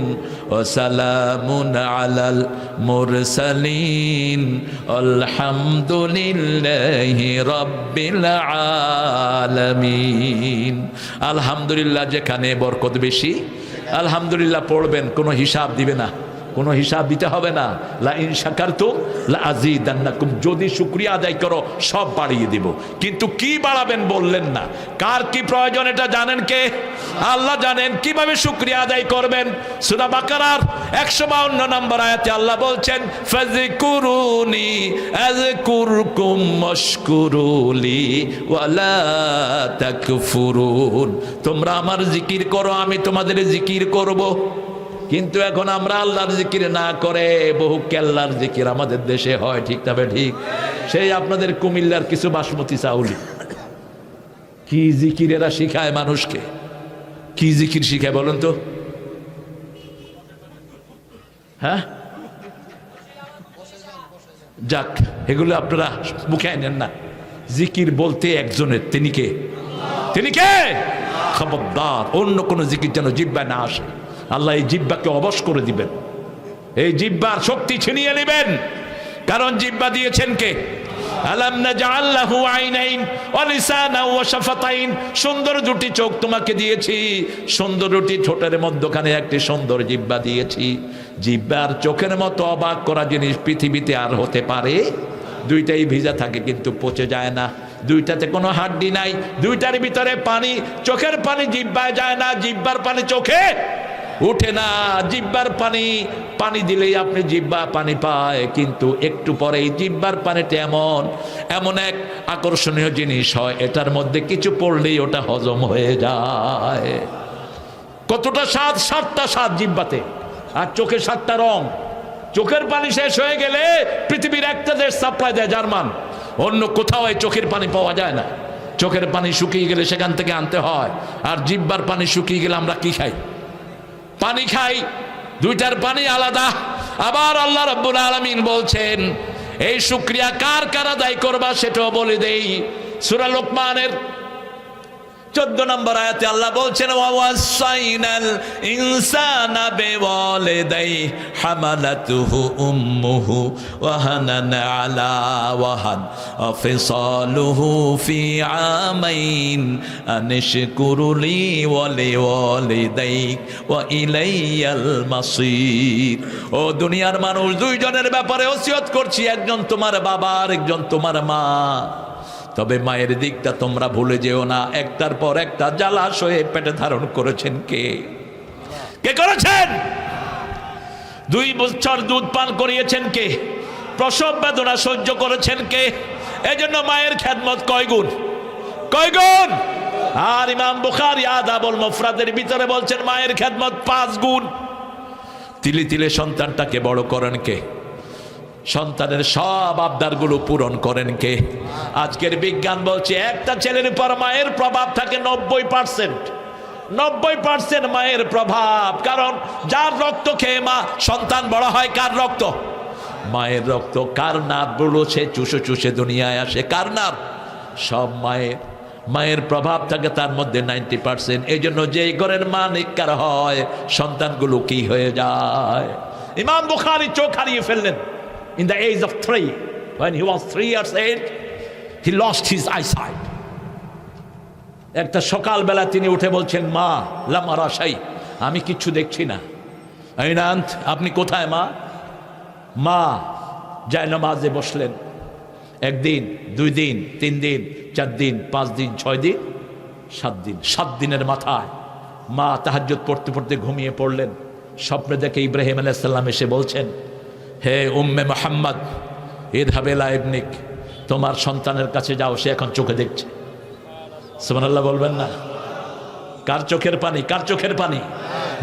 ওয়া সালামুন আলাল মুরসালিন আলহামদুলিল্লাহি রাব্বিল আলামিন। আলহামদুলিল্লাহ যেখানে বরকত বেশি, আলহামদুলিল্লাহ পড়বেন, কোনো হিসাব দিবে না, কোনো হিসাব দিতে হবে না। লা ইন শাকারতুম লা আযীদান্নাকুম, যদি শুকরিয়া আদায় করো সব বাড়িয়ে দিব। কিন্তু কি বাড়াবেন বললেন না। কার কি প্রয়োজন এটা জানেন কে? আল্লাহ জানেন। কিভাবে শুকরিয়া আদায় করবেন? সূরা বাকারার 152 নম্বর আয়াতে আল্লাহ বলছেন ফাযকুরুনি আযকুরকুম ওয়াশকুরুলি ওয়ালা তাকফুরুন। তোমরা আমার জিকির করো, আমি তোমাদের জিকির করব। কিন্তু এখন আমরা আল্লাহর জিকির না করে বহু কেল্লার জিকির আমাদের দেশে হয়, ঠিক তবে ঠিক। সেই আপনাদের কুমিল্লার কিছু বাসমতি চাউলি কি জিকির এরা শিখায় মানুষকে, কি জিকির শিখায় বলেন তো? হ্যাঁ, যাক, এগুলো আপনারা মুখে আনেন না। জিকির বলতে একজনের, তিনি কে? তিনি কে? খবরদার অন্য কোন জিকির যেন জিহ্বায় না আসে। আল্লাহ এই জিহ্বাকে অবশ করে দিবেন, এই জিহ্বার শক্তি ছিনিয়ে নেবেন। কারণ জিহ্বা দিয়েছেন কে? আলাম নাজআল লাহু আইনাইন ওয়া লিসানান ওয়া শাফাতাইন। সুন্দর দুটি চোখ তোমাকে দিয়েছি, সুন্দর দুটি ঠোঁটের মধ্যখানে একটি সুন্দর জিহ্বা দিয়েছি। জিহ্বার চোখের মতো অবাক করা জিনিস পৃথিবীতে আর হতে পারে? দুইটাই ভিজা থাকে কিন্তু পচে যায় না, দুইটাতে কোনো হাড্ডি নাই, দুইটার ভিতরে পানি। চোখের পানি জিহ্বায় যায় না, জিহ্বার পানি চোখে উঠে না। জিহ্বার পানি, পানি দিলেই আপনি জিহ্বা পানি পায়, কিন্তু একটু পরেই জিহ্বার পানিটা এমন এক আকর্ষণীয় জিনিস হয়, এটার মধ্যে কিছু পড়লেই ওটা হজম হয়ে যায়। কতটা স্বাদ, 7টা স্বাদ জিহ্বাতে, আর চোখে 7টা রং। চোখের পানি শেষ হয়ে গেলে পৃথিবীর একটা দেশ সাপ্লাই দেয়, জার্মান। অন্য কোথাও এই চোখের পানি পাওয়া যায় না। চোখের পানি শুকিয়ে গেলে সেখান থেকে আনতে হয়। আর জিহ্বার পানি শুকিয়ে গেলে আমরা কি খাই? পানি খাই। দুইটার পানি আলাদা। আবার আল্লাহ রাব্বুল আলামিন বলছেন এই শুকরিয়া কার কার আদায় করবা সেটাও বলে দেই। সূরা লোকমানের 14 নম্বর আয়াতে আল্লাহ বলছেন ওয়াসাইনাল ইনসানা বিওয়ালিদাইহি হামালাতুহু উম্মুহু ওয়াহানান আলা ওয়াহান ওয়াফিসালুহু ফি আমাইন আনশকুরুলি ওয়া লিওয়ালিদাইক ওয়া ইলাইয়াল মাসির। ও দুনিয়ার মানুষ, দুইজনের ব্যাপারে ওসিয়ত করছি, একজন তোমার বাবা আর একজন তোমার মা। তবে মায়ের দিকটা তোমরা ভুলে যেও না। একটার পর একটা জলাশয়ে পেটে ধারণ করেছেন কে? কে করেছেন? 2 বছর দুধ পান করিয়েছেন কে? প্রসব বেদনা সহ্য করেছেন কে? এজন্য মায়ের খেদমত কয় গুণ? কয় গুণ? আর ইমাম বুখারী আদাবুল মুফরাদের ভিতরে বলছেন মায়ের খেদমত 5 গুণ। তিলে তিলে সন্তানটাকে বড় করেন কে? সন্তানের সব আবদারগুলো পূরণ করেন কে? আজকের বিজ্ঞান বলছে একটা ছেলের উপর মায়ের প্রভাব থাকে 90%। 90% মায়ের প্রভাব। কারণ যার রক্ত খেয়ে মা সন্তান বড় হয়, কার রক্ত? মায়ের রক্ত। কার নার বলো সে চুষে চুষে দুনিয়ায় আসে? কার নার? সব মায়ের। মায়ের প্রভাব থাকে তার মধ্যে 90%। এই জন্য যেই ঘরের মা নিকার হয় সন্তানগুলো কি হয়ে যায়। ইমাম বুখারী চোখ হারিয়ে ফেললেন in the age of 3. When he was 3 years age, he lost his eyesight. একটা সকালবেলা তিনি উঠে বলছেন মা লাম আরা শাই, আমি কিচ্ছু দেখছি না। আইনান্ত, আপনি কোথায় মা? মা যায় নামাজে বসলেন। 1 দিন, 2 দিন, 3 দিন, 4 দিন, 5 দিন, 6 দিন, 7 দিন। 7 দিনের মাথায় মা তাহাজ্জুদ পড়তে পড়তে ঘুমিয়ে পড়লেন। স্বপ্নে দেখে ইব্রাহিম আলাইহিস সালাম এসে বলছেন হে উম্মে মুহাম্মদ ইযহাব ইলা ইবনিক, তোমার সন্তানের কাছে যাও, সে এখন চোখে দেখছে। সুবহানাল্লাহ বলবেন না? কার চোখের পানি? কার চোখের পানি?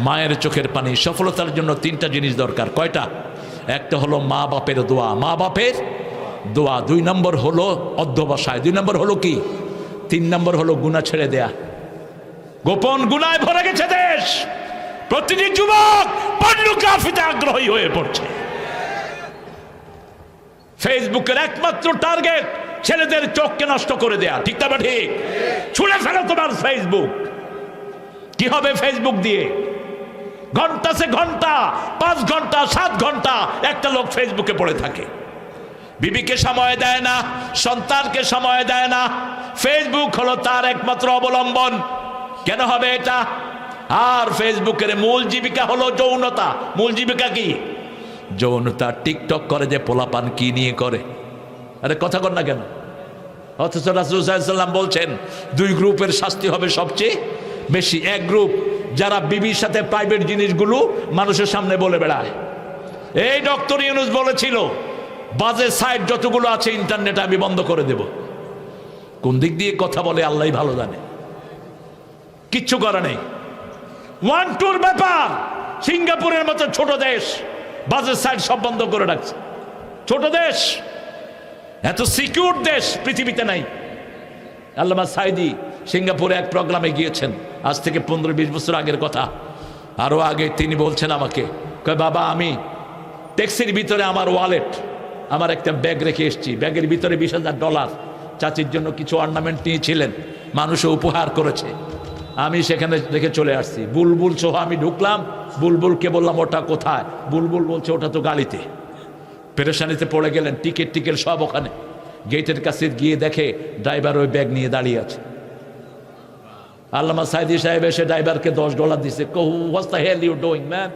মায়ের চোখের পানি। সফলতার জন্য 3টা জিনিস দরকার। কয়টা? একটা হলো মা বাপের দোয়া, মা বাপের দোয়া। 2 নম্বর হলো অধ্যবসায়। 2 নম্বর হলো কি? 3 নম্বর হলো গুনাহ ছেড়ে দেয়া। গোপন গুনায় ভরে গেছে দেশ। প্রতিটি যুবক পর্নোগ্রাফিতে আগ্রহী হয়ে পড়ছে। ফেসবুকের একমাত্র টার্গেট ছেলেদের চোখকে নষ্ট করে দেয়া, ঠিক না ঠিক? ছুঁড়ে ফেলো তোমার ফেসবুক। কি হবে ফেসবুক দিয়ে? ঘন্টা সে ঘন্টা, 5 ঘন্টা 7 ঘন্টা একটা লোক ফেসবুকে পড়ে থাকে। বিবিকে সময় দেয় না, সন্তানকে সময় দেয় না। ফেসবুক হলো তার একমাত্র অবলম্বন। কেন হবে এটা? আর ফেসবুকের মূল জীবিকা হলো যৌনতা। মূল জীবিকা কি? যৌনতা। টিকটক করে যে পোলাপান কি নিয়ে করে, আরে কথা কর না কেন? অথচ রাসূল সাল্লাল্লাহু আলাইহি ওয়াসাল্লাম বলছেন 2 গ্রুপের শাস্তি হবে সবচেয়ে বেশি। এক গ্রুপ যারা বিবির সাথে প্রাইভেট জিনিসগুলো মানুষের সামনে বলে বেড়ায়। এই ডক্টর ইউনূস বলেছিল বাজে সাইট যতগুলো আছে ইন্টারনেটে আমি বন্ধ করে দেব। কোন দিক দিয়ে কথা বলে আল্লাহই ভালো জানে। কিচ্ছু করা নেই। 1-2 ব্যাপার। সিঙ্গাপুরের মতো ছোট দেশ বাজে সাইট সব বন্ধ করে রাখছে। ছোট দেশ, এত সিকিউর দেশ পৃথিবীতে নাই। আল্লামা সাইদি সিঙ্গাপুরে এক প্রোগ্রামে গিয়েছেন, আজ থেকে 15-20 বছর আগের কথা, আরো আগে। তিনি বলছেন আমাকে, কয় বাবা আমি ট্যাক্সির ভিতরে আমার ওয়ালেট, আমার একটা ব্যাগ রেখে এসেছি। ব্যাগের ভিতরে $20,000 চাচির জন্য কিছু অর্নামেন্ট নিয়েছিলেন, মানুষও উপহার করেছে। আমি সেখানে রেখে চলে আসছি। বুলবুল সহ আমি ঢুকলাম। বুলবুলকে বললাম ওটা কোথায়? বুলবুল বলছে ওটা তো গাড়িতে। পেরেশানিতে পড়ে গেলেন। টিকিট সব ওখানে। গেটের কাছে গিয়ে দেখে ড্রাইভার ওই ব্যাগ নিয়ে দাঁড়িয়ে আছে। আল্লামা সাইদি সাহেব এসে ড্রাইভারকে $10 দিছে। What's the hell you doing man?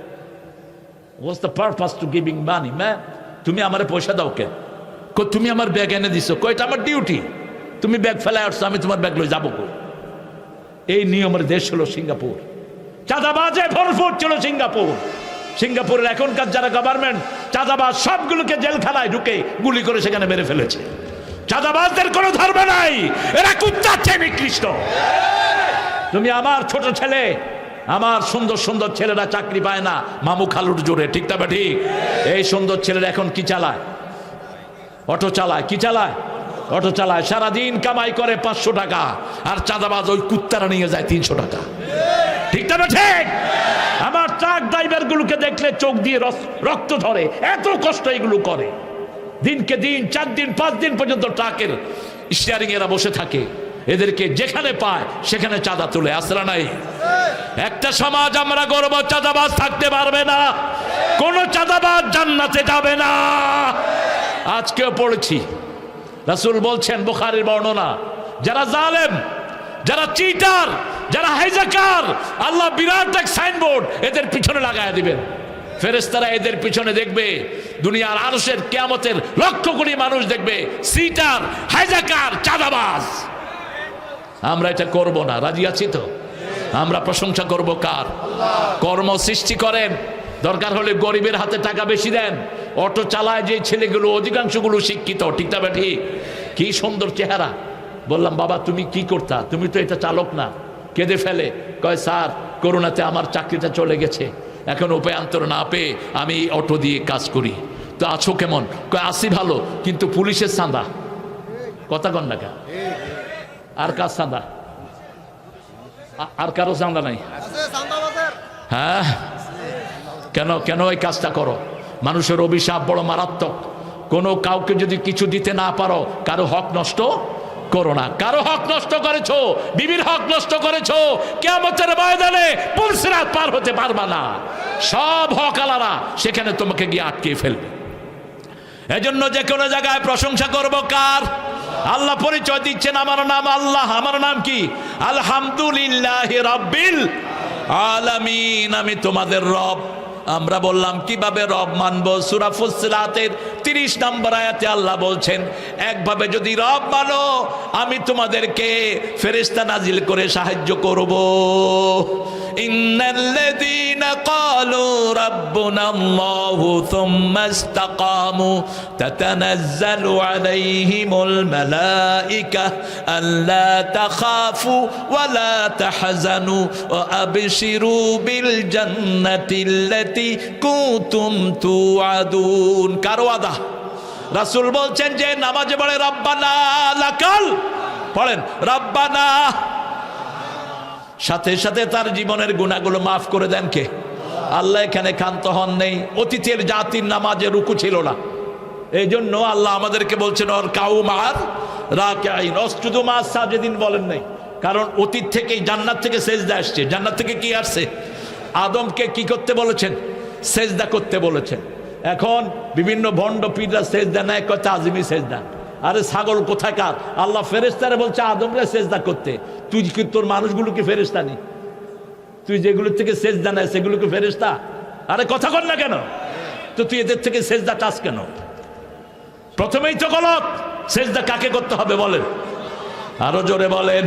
What's the purpose to giving money man? তুমি আমারে পয়সা দাও কেন? তুমি আমার ব্যাগ এনে দিছো। এটা আমার ডিউটি। তুমি ব্যাগ ফেলায় আসছো, আমি তোমার ব্যাগ লই যাবো কই? এই নিয়মের দেশ হলো সিঙ্গাপুর। চাঁদাবাজে ভরপুর ছিল সিঙ্গাপুর। সিঙ্গাপুরের এখনকার যারা গভর্নমেন্ট, চাঁদাবাজ সবগুলোকে জেলখানায় ঢুকে গুলি করে সেখানে মেরে ফেলেছে। চাঁদাবাজদের কোনো ধর্ম নাই, এরা কুত্তার চেয়ে নিকৃষ্ট। তুমি আমার ছোট ছেলে, আমার সুন্দর সুন্দর ছেলেরা চাকরি পায় না মামু খালুর জোরে, ঠিক না ঠিক? এই সুন্দর ছেলেরা এখন কি চালায়? অটো চালায়। কি চালায়? অটো চালায়। সারাদিন কামাই করে 500 টাকা, আর চাঁদাবাজ ওই কুত্তারা নিয়ে যায় 300 টাকা, ঠিক না ঠিক? আমার ট্রাক ড্রাইভার গুলোকে দেখলে চোখ দিয়ে রক্ত ধরে, এত কষ্ট এগুলো করে। দিনকে দিন 4 দিন 5 দিন পর্যন্ত ট্রাকের স্টিয়ারিং এরা বসে থাকে। এদেরকে যেখানে পায় সেখানে চাঁদা তুলে। আসরা নাই? একটা সমাজ আমরা গর্ব, চাঁদাবাজ থাকতে পারবে না। কোন চাঁদাবাজ জান্নাতে যাবে না। আজকেও পড়েছি, রাসূল বলছেন, বুখারীর বর্ণনা, যারা জালেম, যারা চিটার, যারা হাইজাকার, আল্লাহ বিরাট এক সাইনবোর্ড এদের পিছনে লাগায় দিবেন। ফেরেশতারা এদের পিছনে দেখবে, দুনিয়ার আরশের কিয়ামতের লক্ষ কোটি মানুষ দেখবে চিটার, হাইজাকার, চাঁদাবাজ। আমরা এটা করব না। রাজি আছি তো? আমরা প্রশংসা করব কার? কর্ম সৃষ্টি করেন, দরকার হলে গরিবের হাতে টাকা বেশি দেন। অটো চালায় যে ছেলেগুলো অধিকাংশগুলো শিক্ষিত, ঠিক না ঠিক? কি সুন্দর চেহারা। বললাম বাবা তুমি কি করতা? তুমি তো এটা চালক না। কেঁদে ফেলে, কয় স্যার করোনাতে আমার চাকরিটা চলে গেছে, এখন উপায়ান্তর না পেয়ে আমি অটো দিয়ে কাজ করি। তো আছো কেমন? কয় আসি ভালো, কিন্তু পুলিশের চাঁদা। কথা কন না কেন? আর কার চাঁদা? আর কারো চাঁদা নাই? হ্যাঁ, কেন কেন এই কাজটা করো? মানুষের অভিশাপ বড় মারাত্মক। কোনো কাউকে যদি কিছু দিতে না পারো, কারো হক নষ্ট করো না। কারো হক নষ্ট করেছো, বিবির হক নষ্ট করেছো, কিয়ামতের ময়দানে পুলসিরাত পার হতে পারবা না। সব হক আলাদা, সেখানে তোমাকে গিয়ে আটকে ফেলবে। এজন্য যে কোনো জায়গায় প্রশংসা করব কার? আল্লাহ পরিচয় দিচ্ছেন, আমার নাম আল্লাহ। আমার নাম কি? আলহামদুলিল্লাহি রাব্বিল আলামিন। আমি তোমাদের রব। আমরা বললাম কিভাবে রব মানবো? সূরা ফুসসিলাতের 30 নম্বর আয়াতে আল্লাহ বলছেন, একভাবে যদি রব মানো আমি তোমাদেরকে ফেরেশতা নাজিল করে সাহায্য করব। ইন্নাল্লাযীনা ক্বালু রাব্বুনাল্লাহু সুম্মা ইসতাকামু তাতানাজ্জালু আলাইহিমুল মালায়েকা আল্লা তাখাফু ওয়া লা তাহজানু ওয়া আবশিরু বিল জান্নাতিল্লাতী কুনতুম তুআদুন। কার ওয়াদা? রাসূল বলছেন যে নামাজে পড়ে রব্বানা লাকাল, পড়েন রব্বানা সাথে সাথে তার জীবনের গুনাহগুলো মাফ করে দেন কে? আল্লাহ এখানে ক্ষান্ত হন নেই। অতীতের জাতির নামাজে রুকু ছিল না, এই জন্য আল্লাহ আমাদেরকে বলছেন ওর কাউমার রাকিঈন ওয়াসজুদু মা সাজিদিন বলেন নাই, কারণ অতীত থেকেই জান্নাত থেকে সেজদা আসছে। জান্নাত থেকে কি আসছে? আদমকে কি করতে বলেছেন? সেজদা করতে বলেছেন। এখন বিভিন্ন ভণ্ড পীররা সেজদা নেয়, কয় তাজিমি সেজদা। আরে ছাগল কোথাকার, আল্লাহ ফেরেশতারে বলছে আদমরে সেজদা করতে, তুই কি তোর মানুষগুলো কি ফেরেশতা নি? তুই যেগুলো থেকে সেজদা নেয় সেগুলো কি ফেরেশতা? আরে কথা কর না কেন? তো তুই এদের থেকে সেজদা চাস কেন? প্রথমেই তো গলত। সেজদা কাকে করতে হবে বলেন? আরো জোরে বলেন।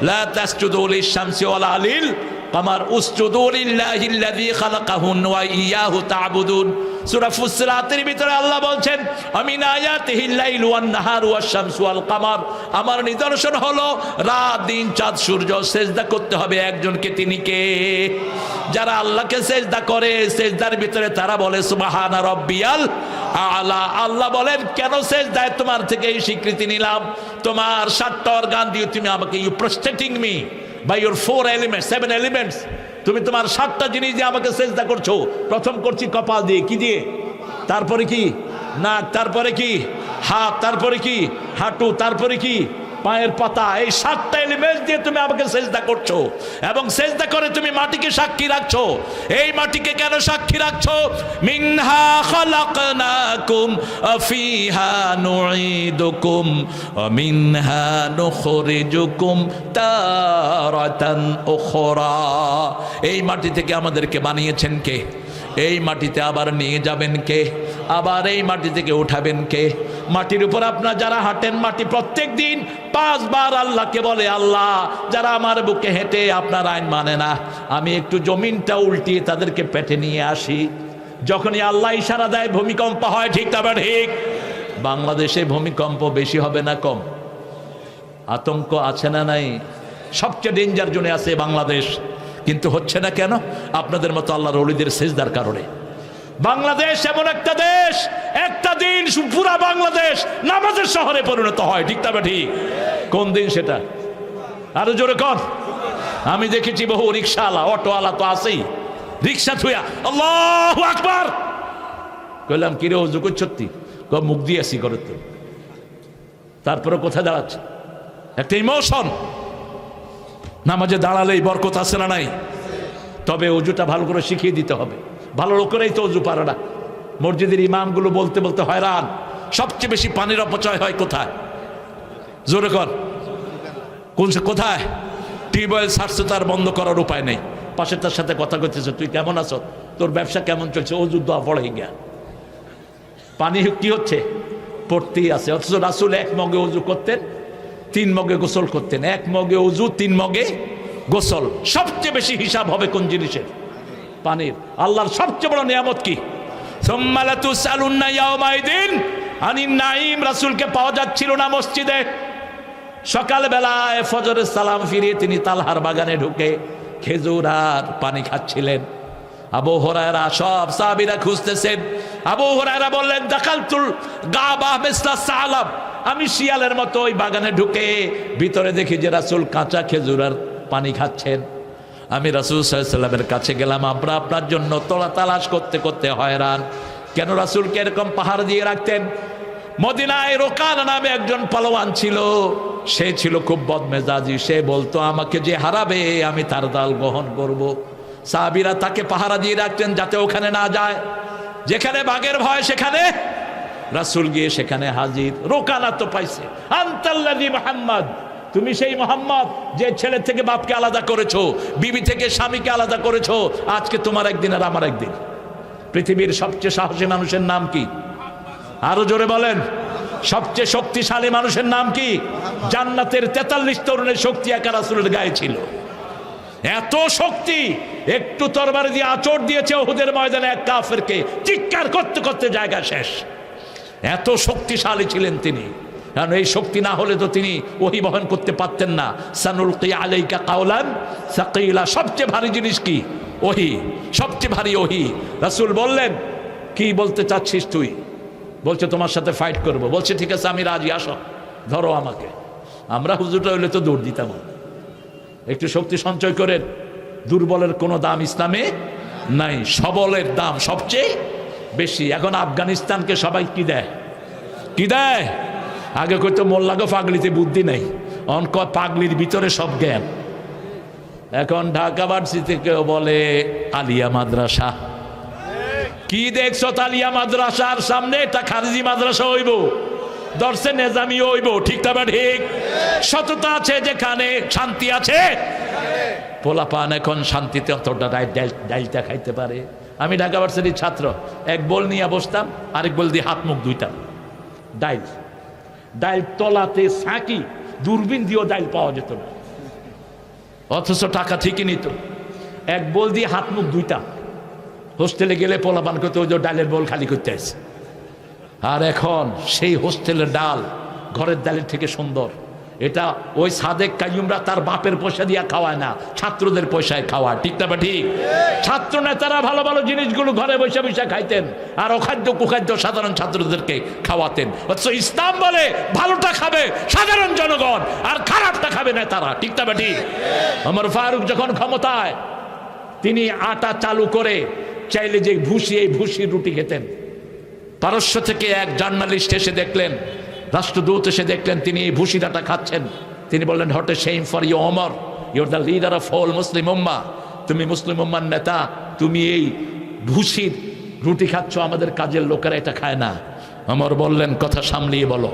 লা তাসজুদু লিশ-শামসি ওয়ালা লিল কামার উসজুদু লিল্লাহিল্লাযী খালাকাহুন ওয়া ইয়্যাহু তা'বুদুন। সূরা ফুসসিলাতের ভিতরে আল্লাহ বলছেন আমিন আয়াতিহিল লাইলু ওয়ান নাহারু ওয়াশ-শামসু ওয়াল কামার, আমার নিদর্শন হলো রাত দিন চাঁদ সূর্য। সেজদা করতে হবে একজনকে, তিনি কে? যারা আল্লাহকে সেজদা করে সেজদার ভিতরে তারা বলে সুবহানা রাব্বিয়াল আলা। আল্লাহ বলেন কেন সেজদায় তোমার থেকে এই স্বীকৃতি নিলাম? তোমার 7টা অর্গান দিয়ে তুমি আমাকে, you prostrating me by your 4 elements 7 elements, তুমি তোমার 7টা জিনিস দিয়ে আমাকে সেজদা করছো। প্রথম করছি কপাল দিয়ে, কি দিয়ে? তারপরে কি? নাক, তারপরে কি? হাত, তারপরে কি? হাঁটু, তারপরে কি? পায়ের পাতা। এই 7টা এলিমেন্ট দিয়ে তুমি আমাকে সেজদা করছো, এবং সেজদা করে তুমি মাটিকে সাক্ষী রাখছো। এই মাটিকে কেন সাক্ষী রাখছো? মিনহা খালাকনাকুম ফিহা নুঈদুকুম ওয়া মিনহা নুখরিজুকুম তারাতান উখরা। এই মাটি থেকে আমাদেরকে বানিয়েছেন কে? এই মাটিতে আবার নিয়ে যাবেন কে? আবার এই মাটি থেকে উঠাবেন কে? মাটির উপর আপনার যারা হাঁটেন, মাটি প্রত্যেক দিন 5 বার আল্লাহকে বলে আল্লাহ যারা আমার বুকে হেঁটে আপনার আইন মানে না, আমি একটু জমিনটা উল্টিয়ে তাদেরকে পেটে নিয়ে আসি। যখনই আল্লাহ ইশারা দেয় ভূমিকম্প হয়, ঠিক তবে ঠিক। বাংলাদেশে ভূমিকম্প বেশি হবে না কম? আতঙ্ক আছে না নাই? সবচেয়ে ডেঞ্জার জোনে আছে বাংলাদেশ, কিন্তু হচ্ছে না কেন? আপনাদের মতো আল্লাহর ওলিদের সেজদার কারণে। বাংলাদেশ এমন একটা দেশ, একটা দিন পুরা বাংলাদেশ নামাজের শহরে পরিণত হয়, ঠিক তবে ঠিক। কোন দিন সেটা? আরো জোরে কর। আমি দেখেছি বহু রিক্সাওয়ালা, অটোওয়ালা তো আছেই, রিক্সা থুয়া আল্লাহু আকবার কইলাম, কিরে ওযু করছতি? কই মুখ দিয়ে আসি করে তো। তারপরে কোথায় দাঁড়াচ্ছে? একটা ইমোশন। নামাজে দাঁড়ালেই বরকত আছে না নাই? তবে অজুটা ভালো করে শিখিয়ে দিতে হবে। ভালো লোকেরাই তো অজু পারে না। মসজিদের ইমামগুলো বলতে বলতে হয়রান। সবচেয়ে বেশি পানির অপচয় হয় কোথায়? জোরে কর। কোথায়? টিউবওয়েল ছাড়ছে, তার বন্ধ করার উপায় নেই। পাশে তার সাথে কথা কইতেছে, তুই কেমন আছো, তোর ব্যবসা কেমন চলছে? অজু দোয়া পড়ে গিয়া পানি কি হচ্ছে? পড়তেই আছে। অথচ রাসূল 1 মগে অজু করতেন, 3 মগে গোসল করতেন। 1 মগে অজু, 3 মগে গোসল। সবচেয়ে বেশি হিসাব হবে কোন জিনিসের? পানির। আল্লাহর সবচেয়ে বড় নিয়ামত কি? সুম্মা লাতুসআলুন্না ইয়াওমাইদিন আনিন নাঈম। রাসূলকে পাওয়া যাচ্ছিল না মসজিদে। সকালবেলায় ফজরের সালাম ফিরিয়ে তিনি তালহার বাগানে ঢুকে খেজুর আর পানি খাচ্ছিলেন। আবু হুরায়রা সব সাহাবীরা খুঁজতেছেন। আবু হুরায়রা বললেন, দাখালতুল গাবা মিসলা সালাম, আমি শিয়ালের মতো ওই বাগানে ঢুকে ভিতরে দেখি যে রাসূল কাঁচা খেজুর আর পানি খাচ্ছেন। আমি রাসূল সাল্লাল্লাহু আলাইহি ওয়াসাল্লামের কাছে গেলাম, আমরা আপনার জন্য তালাশ করতে করতে হয়রান। কেন রাসূলকে এরকম পাহাড় দিয়ে রাখতেন? মদিনায় রোকান নামে একজন পালোয়ান ছিল, সে ছিল খুব বদমেজাজি। সে বলতো আমাকে যে হারাবে আমি তার দল গ্রহণ করব। সাহাবীরা তাকে পাহারা দিয়ে রাখতেন যাতে ওখানে না যায়। যেখানে বাঘের ভয় সেখানে রাসূল গিয়ে সেখানে হাজির। রোকানা তো পাইছে, আনতাল্লাযী মুহাম্মদ, তুমি সেই মোহাম্মদ যে ছেলে থেকে বাপকে আলাদা করেছো, বিবি থেকে স্বামীকে আলাদা করেছো। আজকে তোমার একদিন আর আমার একদিন। পৃথিবীর সবচেয়ে সাহসী মানুষের নাম কি? আরো জোরে বলেন। সবচেয়ে শক্তিশালী মানুষের নাম কি? জান্নাতের 43 তরুণের শক্তি একা রাসূলের গায়ে ছিল। এত শক্তি, একটু তরবারি দিয়ে আঁচড় দিয়েছে উহুদের ময়দানে এক কাফেরকে, চিৎকার করতে করতে জায়গা শেষ। এত শক্তিশালী ছিলেন তিনি। কারণ এই শক্তি না হলে তো তিনি ওহী বহন করতে পারতেন না। সানুলকি আলাইকা কাওলান সাকিলা, সবচেয়ে ভারী জিনিস কি? ওহী। সবচেয়ে ভারী ওহী। রাসূল বললেন, কি বলতে চাচ্ছিস তুই? বলছে তোমার সাথে ফাইট করব। বলছে ঠিক আছে আমি রাজি, আসো ধরো আমাকে। আমরা হুজুরটা হইলে তো দৌড় দিতাম। একটু শক্তি সঞ্চয় করেন। দুর্বলের কোনো দাম ইসলামে নাই, সবলের দাম সবচেয়ে বেশি। এখন আফগানিস্তানকে সবাই কি দেয়, কি দেয়? আগে কইতো মোল্লাগো পাগলিতে বুদ্ধি নাই, অঙ্ক পাগলির ভিতরে সব জ্ঞান। এখন ঢাকা ভার্সিটি কেউ বলে আলিয়া মাদ্রাসা। কি দেখছো আলিয়া মাদ্রাসার সামনে? এটা খারিজি মাদ্রাসা হইব, দর্শে নেজামি হইব, ঠিক তবে ঠিক। সততা আছে যেখানে শান্তি আছে। পোলাপান এখন শান্তিতে অতটা ডাইলটা খাইতে পারে। আমি ঢাকা ভার্সিটির ছাত্র, এক বল নিয়ে বসতাম, আরেক বল দিয়ে হাত মুখ ধুইতাম। ডাইল ডাইল তলাতে সাঁকি, দূরবীন দিয়েও ডাইল পাওয়া যেত না, অথচ টাকা ঠিকই নিত। এক বল দিয়ে হাত মুখ ধুইতাম। হোস্টেলে গেলে পোলাপান করতে ওই যে ডালের বল খালি করতে আসে। আর এখন সেই হোস্টেলের ডাল ঘরের ডালের থেকে সুন্দর। এটা ওই সাদেক কাইয়ুমরা তার বাপের পয়সা দিয়া খাওয়ায় না, ছাত্রদের পয়সায় খাওয়ায়, ঠিক না বা ঠিক? ছাত্র নেতারা ভালো ভালো জিনিসগুলো ঘরে বসে বসে খাইতেন, আর অখাদ্য কুখাদ্য সাধারণ ছাত্রদেরকে খাওয়াতেন। অথচ ইসলাম বলে ভালোটা খাবে সাধারণ জনগণ, আর খারাপটা খাবে নেতারা, ঠিক না বা ঠিক? ওমর ফারুক যখন ক্ষমতায়, তিনি আটা চালু করে চাইলে যে ভুসি, এই ভুসির রুটি খেতেন। পারস্য থেকে এক জার্নালিস্ট এসে দেখলেন, রাষ্ট্রদূত এসে দেখলেন তিনি এই ভুসিটাটা খাচ্ছেন। তিনি বললেন, what a shame for you Omar, you are the leader of whole Muslim ummah. তুমি মুসলিম উম্মার নেতা, তুমি এই ভুসির রুটি খাচ্ছ, আমাদের কাজের লোকেরা এটা খায় না। ওমর বললেন, কথা সামলিয়ে বলো,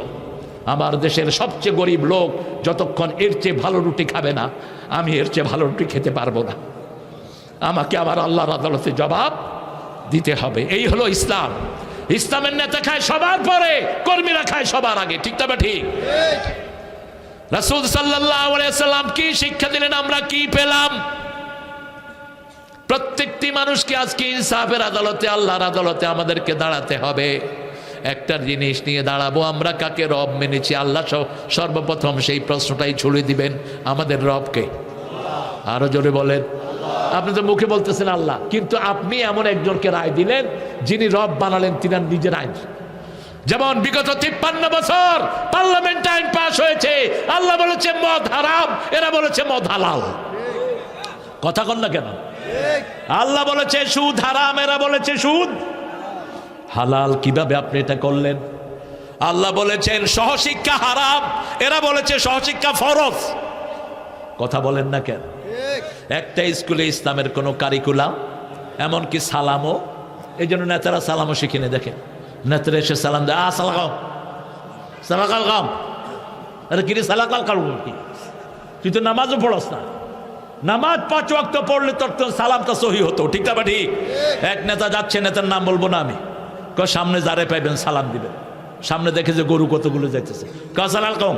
আমার দেশের সবচেয়ে গরিব লোক যতক্ষণ এর চেয়ে ভালো রুটি খাবে না, আমি এর চেয়ে ভালো রুটি খেতে পারবো না। আমাকে আমার আল্লাহর আদালতে জবাব দিতে হবে। এই হলো ইসলাম। ইসলামের নেতা খায় সবার পরে, কর্মীরা খায় সবার আগে, ঠিক তবে ঠিক? রাসূল সাল্লাল্লাহু আলাইহি ওয়াসাল্লাম কি শিক্ষা দিলেন, আমরা কি পেলাম? প্রত্যেকটি মানুষকে আজকে ইনসাফের আদালতে, আল্লাহর আদালতে আমাদেরকে দাঁড়াতে হবে। একটা জিনিস নিয়ে দাঁড়াবো, আমরা কাকে রব মেনেছি? আল্লাহ সর্বপ্রথম সেই প্রশ্নটাই ছুড়ে দিবেন, আমাদের রবকে। আরো জোরে বলেন। আপনি তো মুখে বলতেছেন আল্লাহ, কিন্তু আপনি এমন একজনকে রায় দিলেন যিনি রব বানালেন, তিনি নিজের আইন। যেমন বিগত 53 বছর পার্লামেন্ট আইন পাস হয়েছে, আল্লাহ বলেছে মদ হারাম, এরা বলেছে মদ হালাল। কথা কন না কেন? আল্লাহ বলেছে সুদ হারাম, এরা বলেছে সুদ হালাল। কিভাবে আপনি এটা করলেন? আল্লাহ বলেছেন সহশিক্ষা হারাম, এরা বলেছে সহশিক্ষা ফরজ। কথা বলেন না কেন? একটা স্কুলে ইসলামের কোনো কারিকুলাম, এমনকি সালামও, এই জন্য নেতারা সালামও শিখিনি। দেখেন নেতারা এসে সালাম দেয়, সালাম সালাকাল কাম, আরে কিরে সালাকাল কারু কি? তুই তো নামাজও পড়স না। নামাজ 5 ওয়াক্ত পড়লে তোর তো সালামটা সহি হতো, ঠিক না ঠিক? এক নেতা যাচ্ছে, নেতার নাম বলবো না আমি, সামনে যারে পাইবেন সালাম দিবেন। সামনে দেখে যে গরু কতগুলো যাইতেছে, সালাম কম।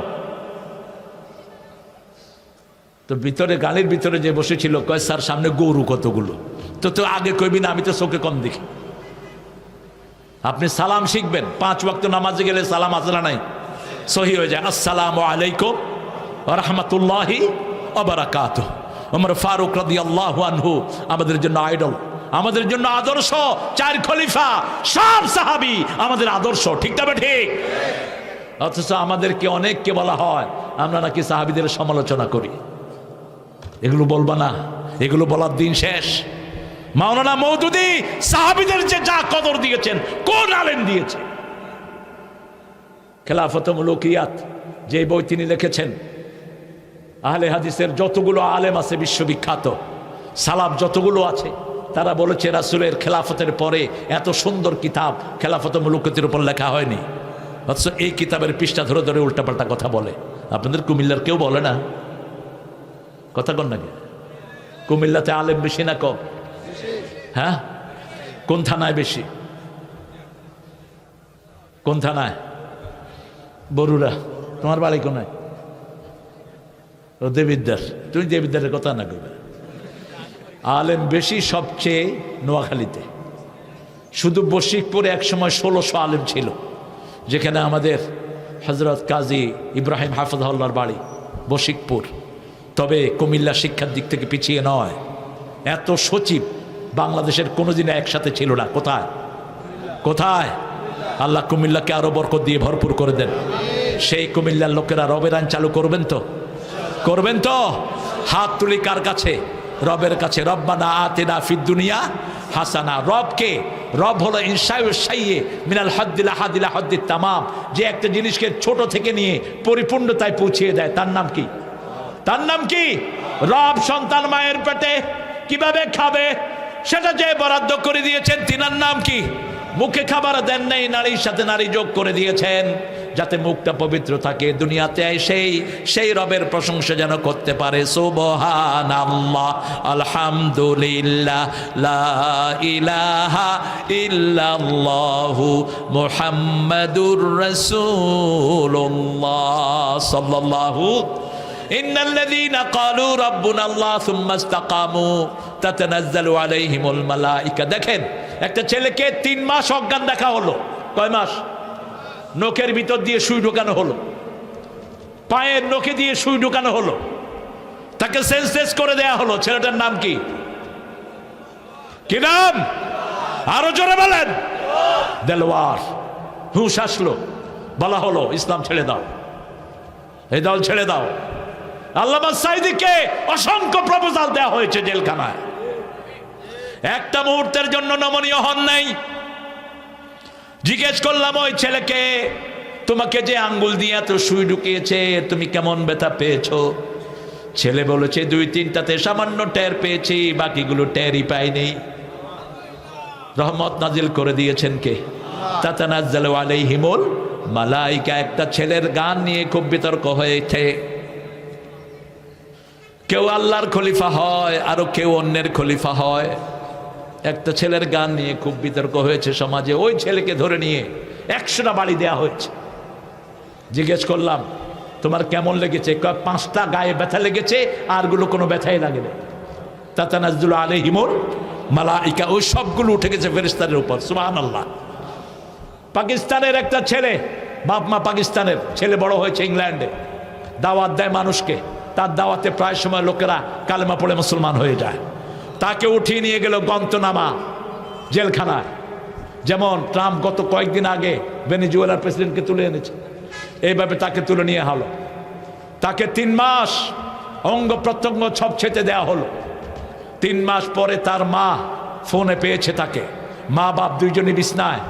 তো ভিতরে গালির ভিতরে যে বসেছিল, কয় স্যার সামনে গরু কতগুলো। তো আগে কইবি না, আমি তো চোখে কম দেখি। আপনি সালাম শিখবেন, 5 ওয়াক্ত নামাজে গেলে সালাম আছে না নাই? সহি হয়ে যায়, আসসালামু আলাইকুম ওয়া রাহমাতুল্লাহি ওয়া বারাকাতুহু। ওমর ফারুক রাদিয়াল্লাহু আনহু আমাদের জন্য আইডল, আমাদের জন্য আদর্শ। 4 খলিফা, সব সাহাবী আমাদের আদর্শ, ঠিক না ঠিক? অথচ আমাদেরকে অনেককে বলা হয় আমরা নাকি সাহাবীদের সমালোচনা করি। এগুলো বলবা না, এগুলো বলার দিন শেষ। মাওলানা মওদুদী সাহাবীদের যে যা কদর দিয়েছেন, কোন আলেম দিয়েছে? খেলাফত মুলুকিয়াত যে বই তিনি লিখেছেন, আহলে হাদিসের যতগুলো আলেম আছে বিশ্ববিখ্যাত, সালাফ যতগুলো আছে, তারা বলেছে রাসূলের খেলাফতের পরে এত সুন্দর কিতাব খেলাফত মুলুকিয়াতের উপর লেখা হয়নি। অথচ এই কিতাবের পৃষ্ঠা ধরে ধরে উল্টাপাল্টা কথা বলে। আপনাদের কুমিল্লার কেউ বলে না? কথা কন নাকি? কুমিল্লাতে আলেম বেশি না কম? হ্যাঁ, কোন থানায় বেশি? কোন থানায়? বরুড়া। তোমার বাড়ি কোনায়? ও দেবিদ্দার। তুমি দেবিদ্দারের কথা না কইবে। আলেম বেশি সবচেয়ে নোয়াখালীতে। শুধু বশিকপুরে একসময় 1600 আলেম ছিল, যেখানে আমাদের হযরত কাজী ইব্রাহিম হাফিজাহুল্লাহর বাড়ি বশিকপুর। তবে কুমিল্লা শিক্ষার দিক থেকে পিছিয়ে নয়। এত সচিব বাংলাদেশের কোনোদিন একসাথে ছিল না। কোথায় কোথায়? আল্লাহ কুমিল্লাকে আরো বরকত দিয়ে ভরপুর করে দেন। সেই কুমিল্লার লোকেরা রবের আইন চালু করবেন তো? করবেন তো? হাত তুলি কার কাছে? রবের কাছে। রব্বানা আতিনা ফিদ দুনিয়া হাসানা। রবকে, রব হলো ইনশাউস শাইয়ে মিনাল হদ্দিল হাদিলা হদ্দিত তামাম, যে একটা জিনিসকে ছোট থেকে নিয়ে পরিপূর্ণতায় পৌঁছিয়ে দেয়। তার নাম কি? তার নাম কি? রব সন্তান মায়ের পেটে কিভাবে খাবে সেটা যে বরাদ্দ করে দিয়েছেন, তিনার নাম কি? মুখে খাবার দেন নাই, নারীর সাথে নারী যোগ করে দিয়েছেন যাতে মুখটা পবিত্র থাকে। দুনিয়াতে সেই রবের প্রশংসা যেন করতে পারে। সুবহানাল্লাহ, আলহামদুলিল্লাহ, লা ইলাহা ইল্লাল্লাহু মুহাম্মাদুর রাসূলুল্লাহ সাল্লাল্লাহু। ইন্নাল্লাযীনা ক্বালু রাব্বুনাল্লাহ সুম্মা ইসতাকামু তাতানাজ্জালু আলাইহিমুল মালায়েকা। দেখেন, একটা ছেলেকে 3 মাস অজ্ঞান দেখা হলো। কয় মাস? নখের ভিতর দিয়ে সুই ঢোকানো হলো, পায়ের নখে দিয়ে সুই ঢোকানো হলো, তাকে সেন্সলেস করে দেয়া হলো। ছেলেটার নাম কি? কি নাম? আরো জোরে বলেন। দেলোয়ার। হুঁশ আসলো, বলা হলো ইসলাম ছেড়ে দাও, এই দল ছেড়ে দাও। আল্লামা সাঈদীকে অসংখ্য প্রপোজাল দেওয়া হয়েছে জেলখানায়, একটা মুহূর্তের জন্য নমনীয় হন নাই। জিজ্ঞেস করলাম ওই ছেলেকে, তোমাকে যে আঙ্গুল দিয়ে এত সুই ঢুকিয়েছে তুমি কেমন ব্যথা পেয়েছো? ছেলে বলেছে 2-3টাতে সামান্য টের পেয়েছি, বাকিগুলো টেরই পাইনি। রহমত নাজিল করে দিয়েছেন কে? তাতানাজ্জালু আলাইহিমুল মালায়েকা। একটা ছেলের গান নিয়ে খুব বিতর্ক হয়েছে। কেউ আল্লাহর খলিফা হয়, আরো কেউ অন্যের খলিফা হয়। একটা ছেলের গান নিয়ে খুব বিতর্ক হয়েছে সমাজে। ওই ছেলেকে ধরে নিয়ে 100টা বাড়ি দেয়া হয়েছে। জিজ্ঞেস করলাম তোমার কেমন লেগেছে? 5টা গায়ে ব্যথা লেগেছে, আরগুলো কোনো ব্যথাই লাগে না। তাতানাজ্জালু আলাইহিমুল মালায়েকা, ওই সবগুলো উঠে গেছে ফেরেশতাদের উপর। সুবহানাল্লাহ। পাকিস্তানের একটা ছেলে, বাপ মা পাকিস্তানের, ছেলে বড় হয়েছে ইংল্যান্ডে, দাওয়াত দেয় মানুষকে। তার দাওয়াতে প্রায় সময় লোকেরা কালেমা পড়ে মুসলমান হয়ে যায়। তাকে উঠিয়ে নিয়ে গেল গন্তনামা জেলখানায়। যেমন ট্রাম্প গত কয়েকদিন আগে ভেনেজুয়েলার প্রেসিডেন্টকে তুলে এনেছে, এইভাবে তাকে তুলে নিয়ে হলো। তাকে 3 মাস অঙ্গ প্রত্যঙ্গ সব ছেঁটে দেওয়া হলো। 3 মাস পরে তার মা ফোনে পেয়েছে তাকে। মা বাপ দুইজনই বিছনায়।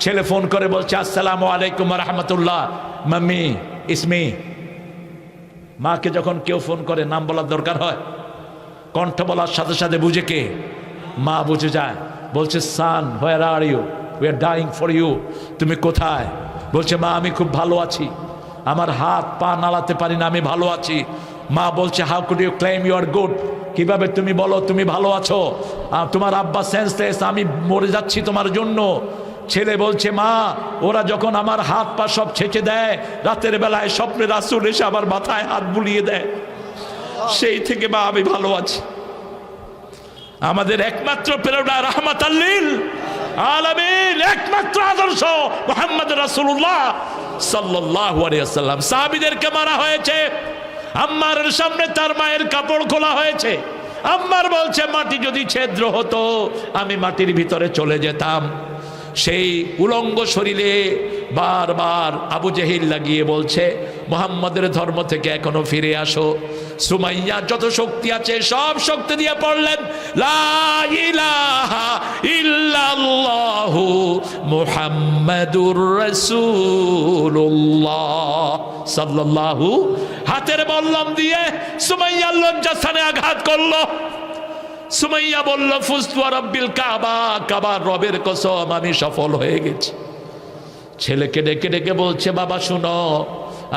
ছেলে ফোন করে বলছে আসসালামু আলাইকুম রাহমাতুল্লাহ, মাম্মি ইসমি। মাকে যখন কেউ ফোন করে নাম বলার দরকার হয়, কণ্ঠ বলার সাথে সাথে বুঝে কে? মা বুঝে যায়। বলছে son where are you, we are dying for you. তুমি কোথায়? বলছে মা আমি খুব ভালো আছি, আমার হাত পা নাড়াতে পারি না, আমি ভালো আছি। মা বলছে how could you claim you are good? কিভাবে তুমি বলো তুমি ভালো আছো? তোমার আব্বা সেন্সলেস, আমি মরে যাচ্ছি তোমার জন্য। ছেলে বলছে মা ওরা যখন আমার হাত পা সব ছেঁচে দেয়, রাতের বেলায় স্বপ্নে রাসূল এসে আমার মাথায় হাত বুলিয়ে দেয়, সেই থেকে মা আমি ভালো আছি। আমাদের একমাত্র প্রেরণা রাহমাতাল লিল আলামিন, একমাত্র আদর্শ মুহাম্মদ রাসূলুল্লাহ সাল্লাল্লাহু আলাইহি ওয়াসাল্লাম। সাহাবীদেরকে মারা হয়েছে, আম্মারের সামনে তার মায়ের কাপড় খোলা হয়েছে। আম্মার বলছে মাটি যদি ছিদ্র হতো আমি মাটির ভিতরে চলে যেতাম। সেই উলঙ্গ শরীরে বারবার আবু জেহিল লাগিয়ে বলছে মুহাম্মাদের ধর্ম থেকে এখনো ফিরে আসো। সুমাইয়া যত শক্তি আছে সব শক্তি দিয়ে পড়লেন লা ইলাহা ইল্লাল্লাহু মুহাম্মাদুর রাসূলুল্লাহ সাল্লাল্লাহু। হাতের বল্লম দিয়ে সুমাইয়ার লজ্জাস্থানে আঘাত করলো। সুমাইয়া বলল ফুস্তু রাব্বিল কাবা, কাবার রবের কসম আমি সফল হয়ে গেছি। ছেলেকে ডেকে ডেকে বলছে বাবা শুনো,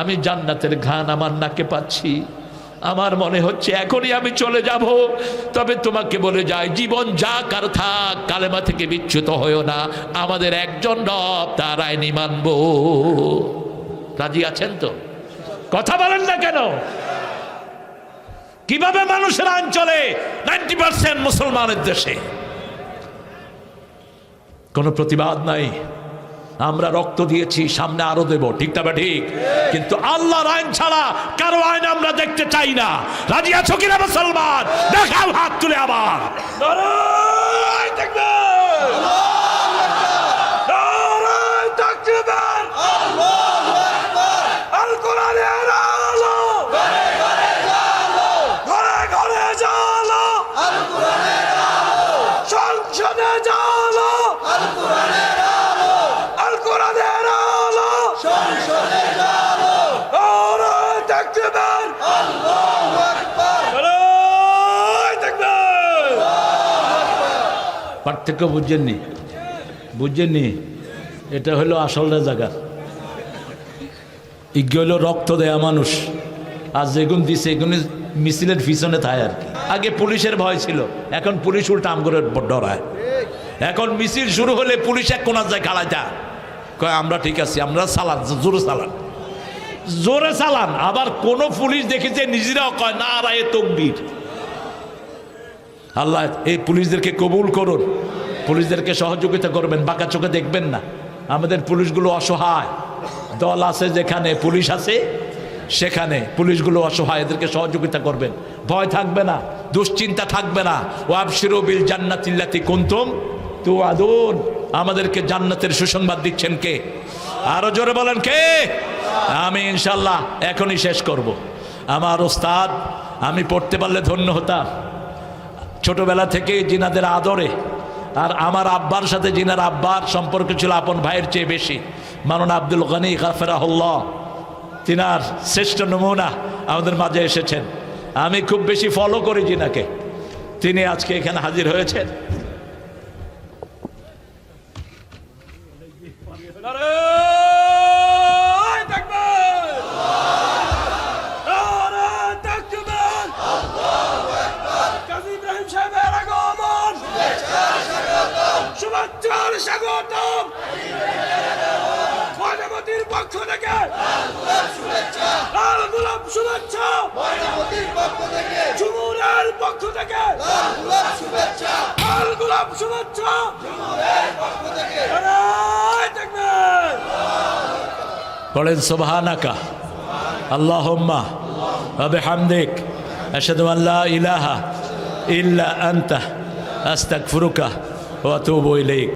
আমি জান্নাতের ঘ্রাণ আমার নাকে পাচ্ছি, আমার মনে হচ্ছে এখনই আমি চলে যাব। তবে তোমাকে বলে যাই জীবন যাক আর থাক, কালেমা থেকে বিচ্যুত হয়েও না, আমাদের একজন রব, তার আইনি মানব। রাজি আছেন তো? কথা বলেন না কেন? কিভাবে মানুষের আইন চলে 90% মুসলমানের দেশে? কোনো প্রতিবাদ নাই। আমরা রক্ত দিয়েছি, সামনে আরো দেব, ঠিক না ঠিক? কিন্তু আল্লাহর আইন ছাড়া কারো আইন আমরা দেখতে চাই না। রাজি আছো কিনা মুসলমান? দেখাও হাত তুলে আবার। নারায়ে তাকবীর, নারায়ে তাকবীর, আল্লাহু আকবার। আল কোরআনের আলো ঘরে ঘরে আলো, ঘরে পার্থক্য বুঝছেননি? বুঝছেননি? এটা হলো আসল জায়গা। ইজ্ঞ হলো রক্ত দেয়া মানুষ, আর যেগুন দিছে এগুলি মিছিলের পিছনে থাকে আর কি। আগে পুলিশের ভয় ছিল, এখন পুলিশ উল্টা আম করে ডরায়। এখন মিছিল শুরু হলে পুলিশ এক কোনার যায় খাড়া যায়, কয় আমরা ঠিক আছি, আমরা চালান, জোরে চালান, জোরে চালান। আবার কোন পুলিশ দেখেছে নিজেরাও কয় না রায়ে তকবীর। আল্লাহ এই পুলিশদেরকে কবুল করুন, পুলিশদেরকে সহযোগিতা করবেন, বাঁকা চোখে দেখবেন না। আমাদের পুলিশগুলো অসহায়, দল আছে যেখানে পুলিশ আছে সেখানে পুলিশগুলো অসহায়, এদেরকে সহযোগিতা করবেন, ভয় থাকবে না, দুশ্চিন্তা থাকবে না। ওয়াবশিরু বিল জান্নাতিল্লাতি কুনতুম তুআদুন, আমাদেরকে জান্নাতের সুসংবাদ দিচ্ছেন কে? আরো জোরে বলেন কে? আমি ইনশাল্লাহ এখনই শেষ করব। আমার ওস্তাদ, আমি পড়তে পারলে ধন্য হতাম। ছোটবেলা থেকে জিনাদের আদরে, আর আমার আব্বার সাথে জিনার আব্বার সম্পর্ক ছিল আপন ভাইয়ের চেয়ে বেশি। মাওলানা আব্দুল গনি গাফেরাহুল্লাহ, তিনার শ্রেষ্ঠ নমুনা আমাদের মাঝে এসেছেন। আমি খুব বেশি ফলো করি জিনাকে, তিনি আজকে এখানে হাজির হয়েছেন। স্বাগতম ময়নামতির পক্ষ থেকে, লাল গোলাপ শুভেচ্ছা ময়নামতির পক্ষ থেকে, যুবুরের পক্ষ থেকে লাল গোলাপ শুভেচ্ছা, লাল গোলাপ শুভেচ্ছা যুবুরের পক্ষ থেকে। নারায়ে তাকবীর। পড়েন সুবহানাকা আল্লাহুম্মা ওয়া বিহামদিক আশহাদু আন লা ইলাহা ইল্লা আনতা আস্তাগফিরুকা ওয়া আতুবু ইলাইক।